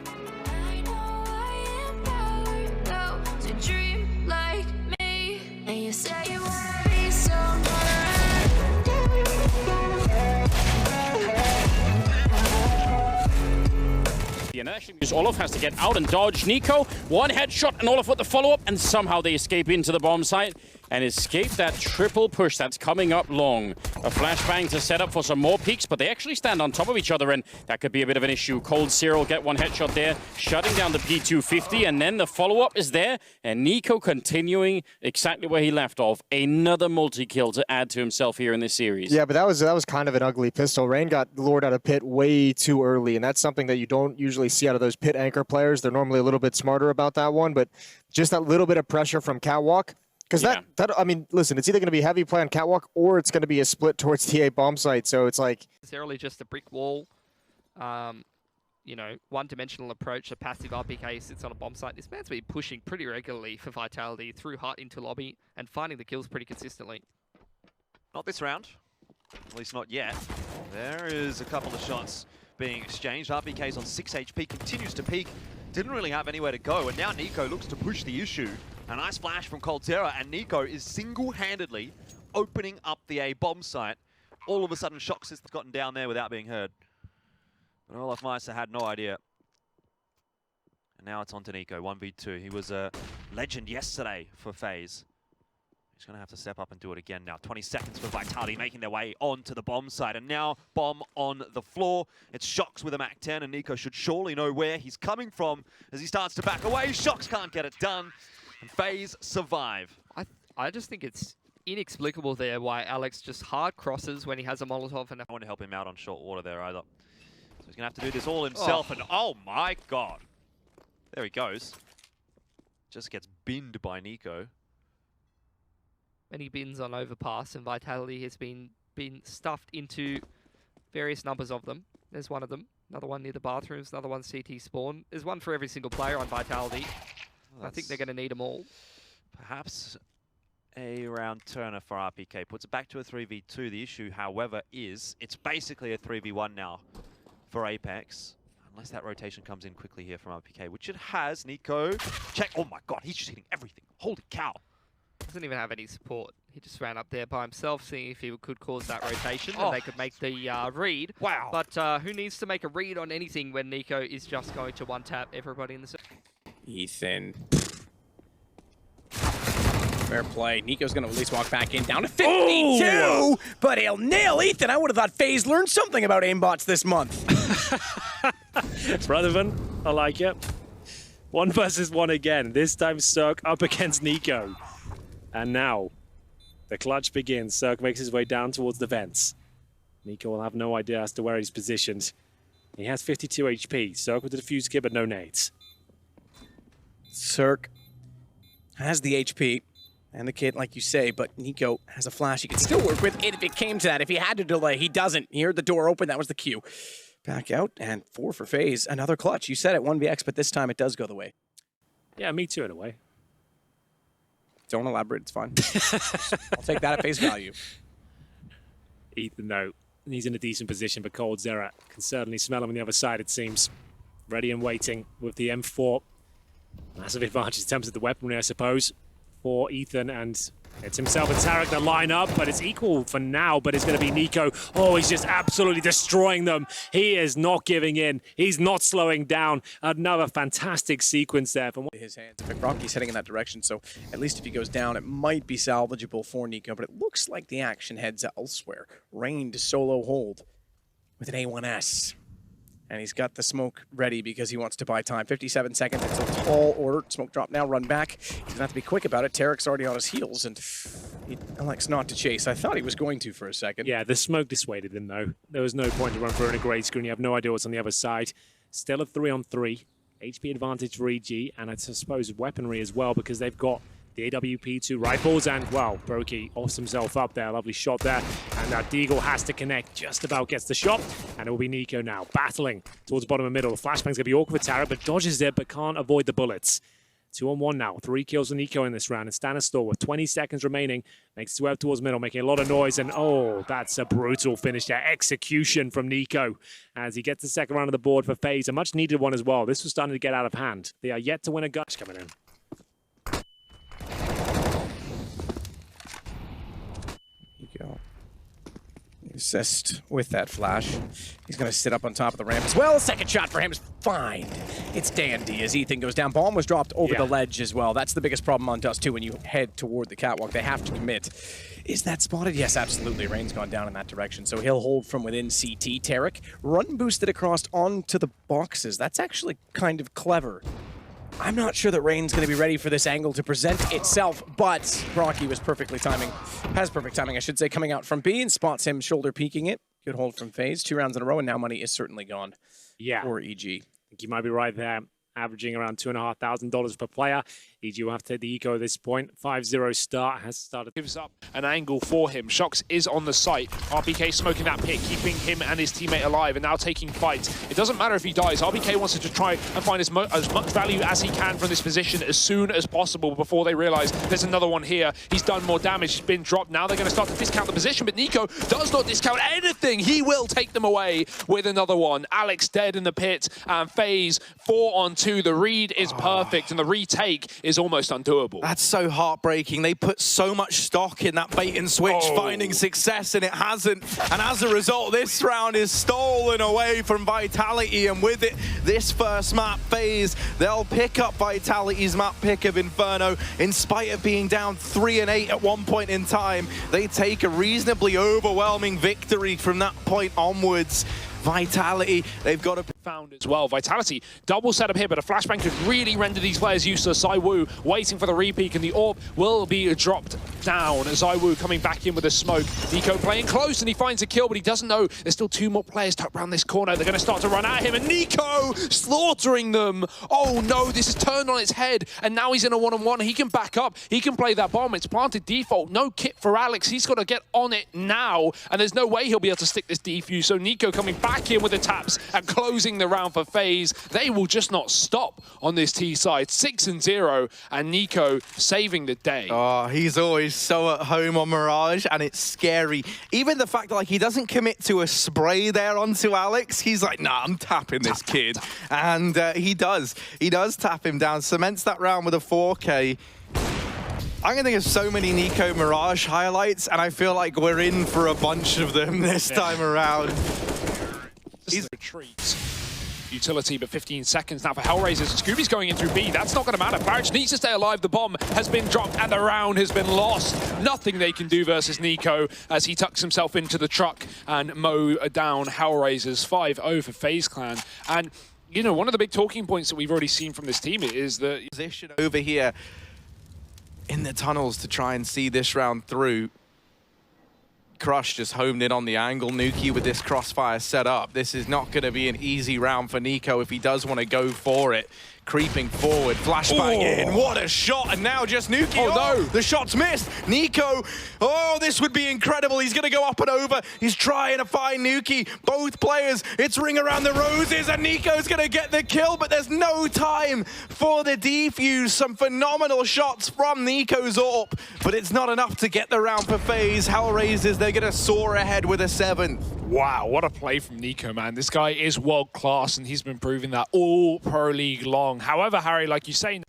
And actually, because Olaf has to get out and dodge NiKo. 1 headshot and Olaf with the follow-up, and somehow they escape into the bomb site and escape that triple push that's coming up long. A flashbang to set up for some more peaks, but they actually stand on top of each other, and that could be a bit of an issue. Cold Zero get 1 headshot there, shutting down the P250, and then the follow-up is there, and NiKo continuing exactly where he left off. Another multi-kill to add to himself here in this series. Yeah, but that was kind of an ugly pistol. Rain got lured out of pit way too early, and that's something that you don't usually see out of those pit anchor players. They're normally a little bit smarter about that one, but just that little bit of pressure from Catwalk. Because that, I mean, listen, it's either going to be heavy play on Catwalk or it's going to be a split towards TA bomb site. So it's like necessarily just a brick wall, you know, one-dimensional approach, a passive RPK sits on a bomb site. This man's been pushing pretty regularly for Vitality through hut into lobby and finding the kills pretty consistently. Not this round, at least not yet. There is a couple of shots being exchanged. RPK's on 6 HP, continues to peak. Didn't really have anywhere to go, and now NiKo looks to push the issue. A nice flash from Coldzera, and NiKo is single-handedly opening up the A bomb site. All of a sudden, Shox has gotten down there without being heard. But Olaf Meister had no idea. And now it's on to NiKo, 1v2. He was legend yesterday for FaZe. He's going to have to step up and do it again now. 20 seconds for Vitality making their way onto the bomb site. And now bomb on the floor. It's Shox with a MAC-10, and NiKo should surely know where he's coming from as he starts to back away. Shox can't get it done, and FaZe survive. I just think it's inexplicable there why Alex just hard crosses when he has a Molotov. And I want to help him out on short water there either. So he's going to have to do this all himself, and oh my god. There he goes. Just gets binned by NiKo. Many bins on overpass, and Vitality has been stuffed into various numbers of them. There's one of them. Another one near the bathrooms. Another one CT spawn. There's one for every single player on Vitality. Well, I think they're going to need them all. Perhaps a round turner for RPK. Puts it back to a 3v2. The issue, however, is it's basically a 3v1 now for Apex. Unless that rotation comes in quickly here from RPK, which it has. NiKo, check. Oh my god, he's just hitting everything. Holy cow. Doesn't even have any support. He just ran up there by himself, seeing if he could cause that rotation, and they could make the read. Wow. But who needs to make a read on anything when NiKo is just going to one-tap everybody in the circle? Ethan. Fair play. NiKo's going to at least walk back in, down to 52, Ooh! but he'll nail Ethan. I would have thought FaZe learned something about aimbots this month. Brotherman, I like it. 1 versus 1 again. This time Cirque up against NiKo. And now, the clutch begins. Cirque makes his way down towards the vents. NiKo will have no idea as to where he's positioned. He has 52 HP. Cirque with the defuse kit, but no nades. Cirque has the HP and the kit, like you say, but NiKo has a flash he could still work with if it came to that. If he had to delay, he doesn't. He heard the door open. That was the cue. Back out, and 4 for FaZe. Another clutch. You said it, 1vx, but this time it does go the way. Yeah, me too in a way. Don't elaborate, it's fine. I'll take that at face value. Ethan, though, he's in a decent position, but Cold Zera can certainly smell him on the other side, it seems. Ready and waiting with the M4. Massive advantage in terms of the weaponry, I suppose, for Ethan, and it's himself and Tarek that line up, but it's equal for now, but it's going to be NiKo. Oh, he's just absolutely destroying them. He is not giving in. He's not slowing down. Another fantastic sequence there. From his hands. Rocky's heading in that direction, so at least if he goes down, it might be salvageable for NiKo, but it looks like the action heads elsewhere. Rain to solo hold with an A1S. And he's got the smoke ready because he wants to buy time. 57 seconds, it's a tall order. Smoke drop now, run back. He's gonna have to be quick about it. Tarek's already on his heels, and he elects not to chase. I thought he was going to for a second. Yeah, the smoke dissuaded him, though. There was no point to run through in a grade screen. You have no idea what's on the other side. Still a 3-on-3. HP advantage for EG, and I suppose weaponry as well, because they've got the AWP2 rifles, and, wow, Brokey offs himself up there. Lovely shot there. And that Deagle has to connect, just about gets the shot. And it will be NiKo now, battling towards the bottom and middle. The flashbang's going to be awkward for Tarek, but dodges it, but can't avoid the bullets. 2-on-1 now. 3 kills for NiKo in this round. And Stanistor, with 20 seconds remaining, makes his way up towards middle, making a lot of noise. And, oh, that's a brutal finish there. Execution from NiKo as he gets the second round of the board for FaZe. A much-needed one as well. This was starting to get out of hand. They are yet to win a gush coming in. Assist with that flash. He's going to sit up on top of the ramp as well. Second shot for him is fine. It's dandy as Ethan goes down. Bomb was dropped over the ledge as well. That's the biggest problem on Dust 2 when you head toward the catwalk. They have to commit. Is that spotted? Yes, absolutely. Rain's gone down in that direction, so he'll hold from within CT. Tarek run boosted across onto the boxes. That's actually kind of clever. I'm not sure that Rain's going to be ready for this angle to present itself, but Rocky was perfect timing, I should say, coming out from B and spots him shoulder peeking it. Good hold from FaZe. 2 rounds in a row, and now money is certainly gone for EG. I think you might be right there. Averaging around $2,500 per player. EG will have to take the eco at this point. 5-0 start has started. Gives up an angle for him. Shox is on the site. RPK smoking that pit, keeping him and his teammate alive, and now taking fights. It doesn't matter if he dies. RPK wants to try and find as much value as he can from this position as soon as possible before they realize there's another one here. He's done more damage. He's been dropped. Now they're going to start to discount the position, but NiKo does not discount anything. He will take them away with another one. Alex dead in the pit, and FaZe 4-on-2. The read is perfect, and the retake is is almost undoable. That's so heartbreaking. They put so much stock in that bait and switch, finding success, and it hasn't. And as a result, this round is stolen away from Vitality, and with it, this first map FaZe, they'll pick up Vitality's map pick of Inferno. In spite of being down 3 and 8 at one point in time, they take a reasonably overwhelming victory from that point onwards. Vitality, they've got to found as well. Vitality, double setup here, but a flashbang could really render these players useless. ZywOo waiting for the repeat, and the orb will be dropped down. ZywOo coming back in with a smoke. NiKo playing close, and he finds a kill, but he doesn't know there's still 2 more players tucked around this corner. They're going to start to run at him, and NiKo slaughtering them. Oh no, this is turned on its head, and now he's in a one-on-one. He can back up, he can play that bomb. It's planted default, no kit for Alex. He's got to get on it now, and there's no way he'll be able to stick this defuse. So NiKo coming back in with the taps and closing the round for FaZe. They will just not stop on this T side. 6-0, and NiKo saving the day. Oh, he's always so at home on Mirage, and it's scary. Even the fact that like he doesn't commit to a spray there onto Alex, he's like, nah, I'm tapping this kid. And he does. He does tap him down, cements that round with a 4K. I'm going to think of so many NiKo Mirage highlights, and I feel like we're in for a bunch of them this time around. He's retreat. Utility, but 15 seconds now for Hellraisers. Scooby's going in through B. That's not going to matter. Kovač needs to stay alive. The bomb has been dropped and the round has been lost. Nothing they can do versus NiKo as he tucks himself into the truck and mow down Hellraisers. 5-0 for FaZe Clan. And, you know, one of the big talking points that we've already seen from this team is the position over here in the tunnels to try and see this round through. Crush just homed in on the angle. Nuki with this crossfire set up. This is not going to be an easy round for NiKo if he does want to go for it. Creeping forward, flashbang in. What a shot, and now just Nuki. Oh no, the shot's missed. NiKo, oh, this would be incredible. He's going to go up and over. He's trying to find Nuki. Both players, it's ring around the roses, and NiKo's going to get the kill, but there's no time for the defuse. Some phenomenal shots from NiKo's AWP, but it's not enough to get the round for FaZe. Hellraisers, they're going to soar ahead with a 7th. Wow, what a play from NiKo, man. This guy is world class, and he's been proving that all Pro League long. However, Harry, like you say...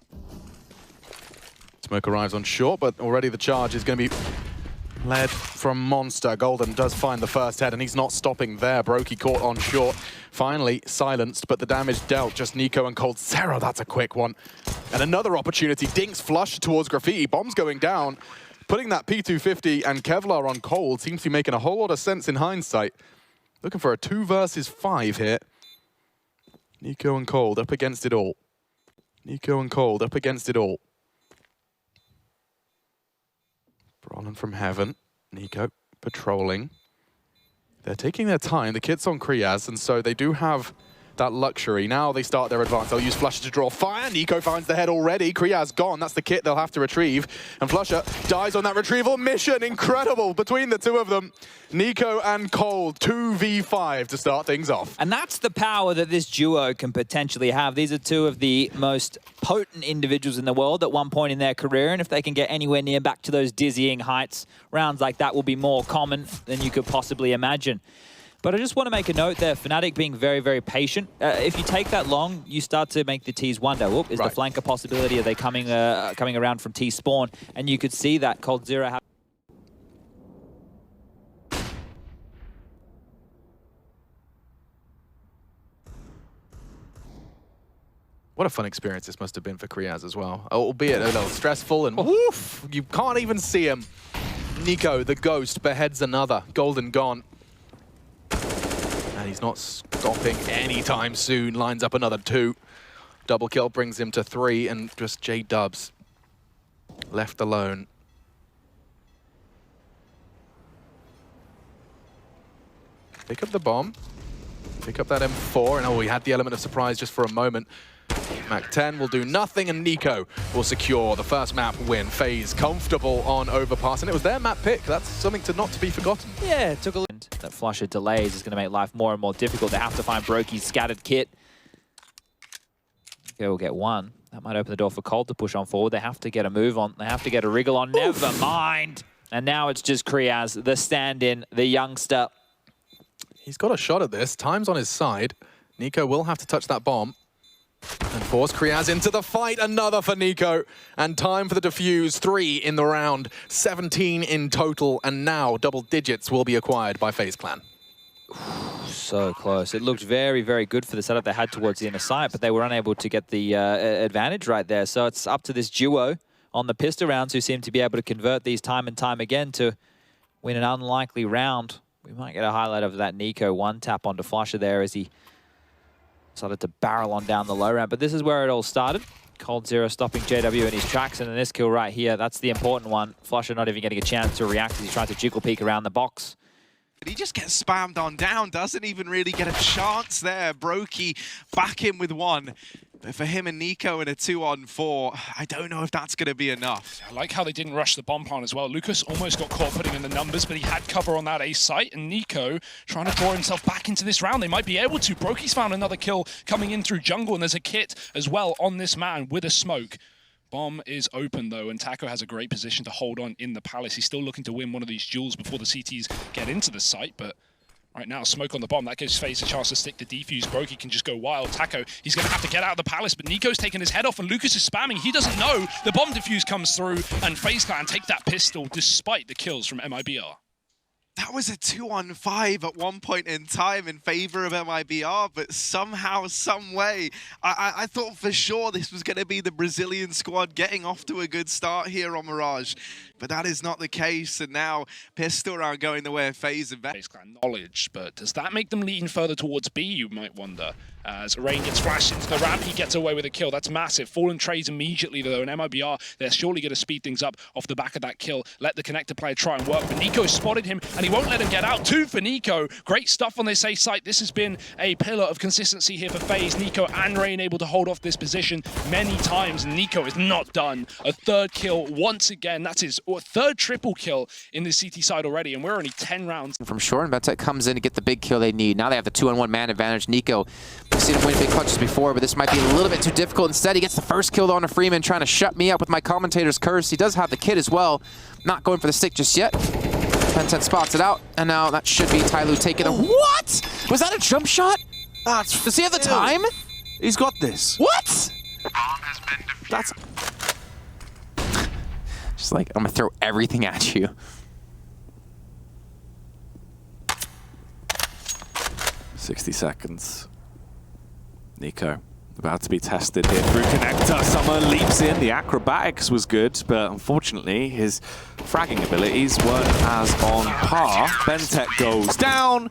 Smoke arrives on short, but already the charge is going to be led from Monster. Golden does find the first head, and he's not stopping there. Brokey caught on short. Finally silenced, but the damage dealt. Just NiKo and coldzera, that's a quick one. And another opportunity. Dinks flush towards Graffiti. Bombs going down. Putting that P250 and Kevlar on Cold seems to be making a whole lot of sense in hindsight. Looking for a 2 versus 5 here. NiKo and Cold up against it all. NiKo and Cold up against it all. Brawling from heaven. NiKo patrolling. They're taking their time. The kit's on Kriaz, and so they do have that luxury. Now they start their advance. They'll use Flusher to draw fire. NiKo finds the head already. Kriaz gone. That's the kit they'll have to retrieve. And Flusher dies on that retrieval mission. Incredible between the two of them. NiKo and Cold, 2v5 to start things off. And that's the power that this duo can potentially have. These are two of the most potent individuals in the world at one point in their career, and if they can get anywhere near back to those dizzying heights, rounds like that will be more common than you could possibly imagine. But I just want to make a note there, Fnatic being very, very patient. If you take that long, you start to make the T's wonder. Whoop, is the flank a possibility? Are they coming around from T spawn? And you could see that coldzera have... What a fun experience this must have been for Kriaz as well. Albeit a little stressful, and woof, you can't even see him. NiKo, the ghost, beheads another. Golden gone. And he's not stopping anytime soon. Lines up another 2. Double kill brings him to 3, and just J-Dubs left alone. Pick up the bomb. Pick up that M4, and oh, he had the element of surprise just for a moment. Mac 10 will do nothing, and NiKo will secure the first map win. FaZe comfortable on overpass, and it was their map pick. That's something not to be forgotten. Yeah, it took a that Flusher delays is going to make life more and more difficult. They have to find Brokey's scattered kit. They will get 1. That might open the door for Cold to push on forward. They have to get a move on. They have to get a wriggle on. Oof. Never mind. And now it's just Kriaz, the stand-in, the youngster. He's got a shot at this. Time's on his side. NiKo will have to touch that bomb. And force Kriaz into the fight, another for NiKo. And time for the defuse, 3 in the round, 17 in total, and now double digits will be acquired by FaZe Clan. So close. It looked very, very good for the setup they had towards the inner site, but they were unable to get the advantage right there. So it's up to this duo on the pistol rounds who seem to be able to convert these time and time again to win an unlikely round. We might get a highlight of that NiKo one tap onto Flusher there as he started to barrel on down the low ramp. But this is where it all started. Cold Zero stopping JW in his tracks, and then this kill right here, that's the important one. Flusher not even getting a chance to react as he tried to jiggle peek around the box. He just gets spammed on down, doesn't even really get a chance there. Brokey back in with one. But for him and NiKo in a 2-on-4, I don't know if that's going to be enough. I like how they didn't rush the bomb plant as well. Lucas almost got caught putting in the numbers, but he had cover on that A site, and NiKo trying to draw himself back into this round. They might be able to. Brokey's found another kill coming in through jungle, and there's a kit as well on this man with a smoke. Bomb is open though, and Taco has a great position to hold on in the palace. He's still looking to win one of these duels before the CTs get into the site, but right now, smoke on the bomb. That gives FaZe a chance to stick the defuse. Brokey can just go wild. Taco, he's going to have to get out of the palace, but NiKo's taking his head off, and Lucas is spamming. He doesn't know. The bomb defuse comes through, and FaZe Clan take that pistol despite the kills from MIBR. That was a 2-on-5 at one point in time in favor of MIBR, but somehow, some way, I thought for sure this was going to be the Brazilian squad getting off to a good start here on Mirage. But that is not the case, and now pistol round going the way of FaZe and FaZe Clan knowledge, but does that make them lean further towards B, you might wonder? As Rain gets flashed into the ramp, he gets away with a kill. That's massive. Fallen trades immediately, though, and MIBR, they're surely going to speed things up off the back of that kill. Let the connector player try and work, but NiKo spotted him, and he won't let him get out. 2 for NiKo. Great stuff on this A site. This has been a pillar of consistency here for FaZe. NiKo and Rain able to hold off this position many times. NiKo is not done. A 3rd kill once again. That's his 3rd triple kill in the CT side already, and we're only 10 rounds. From short, and Betek comes in to get the big kill they need. Now they have the 2-on-1 man advantage. NiKo, we've seen him win big clutches before, but this might be a little bit too difficult. Instead, he gets the first kill on a Freeman, trying to shut me up with my commentator's curse. He does have the kit as well. Not going for the stick just yet. 10-10 spots it out, and now that should be Tyloo taking a... What? Was that a jump shot? Does he have the time? He's got this. What? That's... Just like, I'm gonna throw everything at you. .60 seconds. NiKo about to be tested here through connector. Someone leaps in. The acrobatics was good, but unfortunately his fragging abilities weren't as on par. Bentek goes down,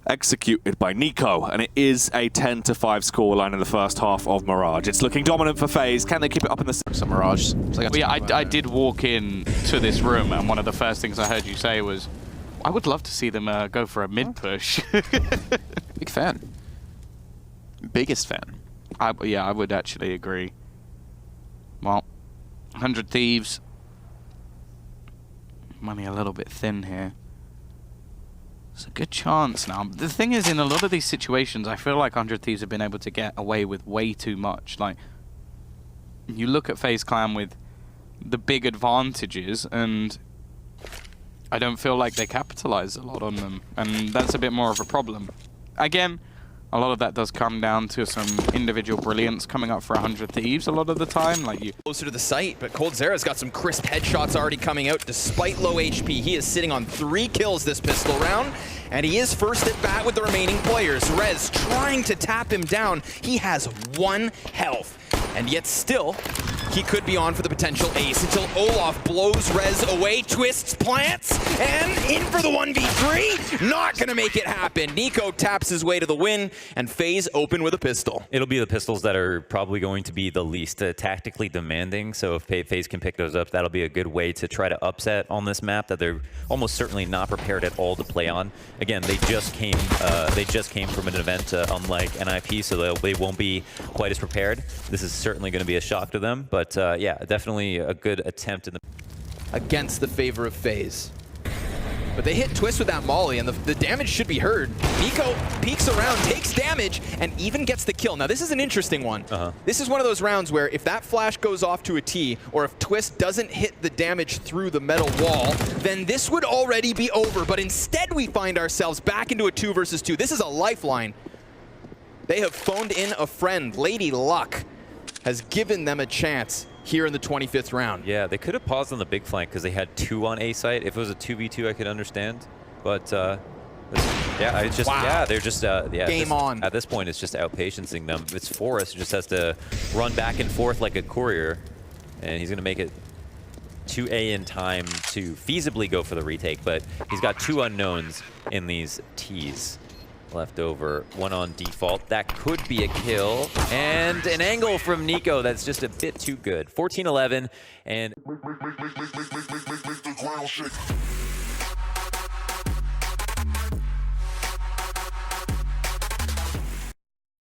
executed by NiKo, and it is a 10-5 scoreline in the first half of Mirage. It's looking dominant for FaZe. Can they keep it up in the some Mirage? I did walk in to this room, and one of the first things I heard you say was, I would love to see them go for a mid push. Big fan. Biggest fan. Yeah, I would actually agree. Well, 100 Thieves. Money a little bit thin here. It's a good chance now. The thing is, in a lot of these situations, I feel like 100 Thieves have been able to get away with way too much. Like, you look at FaZe Clan with the big advantages, and I don't feel like they capitalize a lot on them. And that's a bit more of a problem. Again, a lot of that does come down to some individual brilliance coming up for 100 Thieves a lot of the time. Like you closer to the site, but Cold Zera's got some crisp headshots already coming out despite low HP. He is sitting on 3 kills this pistol round, and he is first at bat with the remaining players. Rez trying to tap him down. He has 1 health, and yet still, he could be on for the potential ace until Olaf blows Rez away, twists, plants, and in for the 1v3. Not gonna make it happen. NiKo taps his way to the win, and FaZe open with a pistol. It'll be the pistols that are probably going to be the least tactically demanding, so if FaZe can pick those up, that'll be a good way to try to upset on this map that they're almost certainly not prepared at all to play on. Again, they just came from an event unlike NIP, so they won't be quite as prepared. This is certainly going to be a shock to them, but yeah, definitely a good attempt in the against the favor of FaZe. But they hit Twist with that molly, and the damage should be heard. NiKo peeks around, takes damage, and even gets the kill. Now, this is an interesting one. This is one of those rounds where if that flash goes off to a T, or if Twist doesn't hit the damage through the metal wall, then this would already be over. But instead, we find ourselves back into a 2 versus 2. This is a lifeline. They have phoned in a friend. Lady Luck has given them a chance here in the 25th round. Yeah, they could have paused on the big flank because they had 2 on A site. If it was a 2v2, I could understand. But yeah, it's just they're just Game on. At this point, it's just outpatiencing them. It's Forrest who just has to run back and forth like a courier, and he's going to make it to A in time to feasibly go for the retake. But he's got 2 unknowns in these T's left over. 1 on default. That could be a kill. And an angle from NiKo that's just a bit too good. 14-11 and...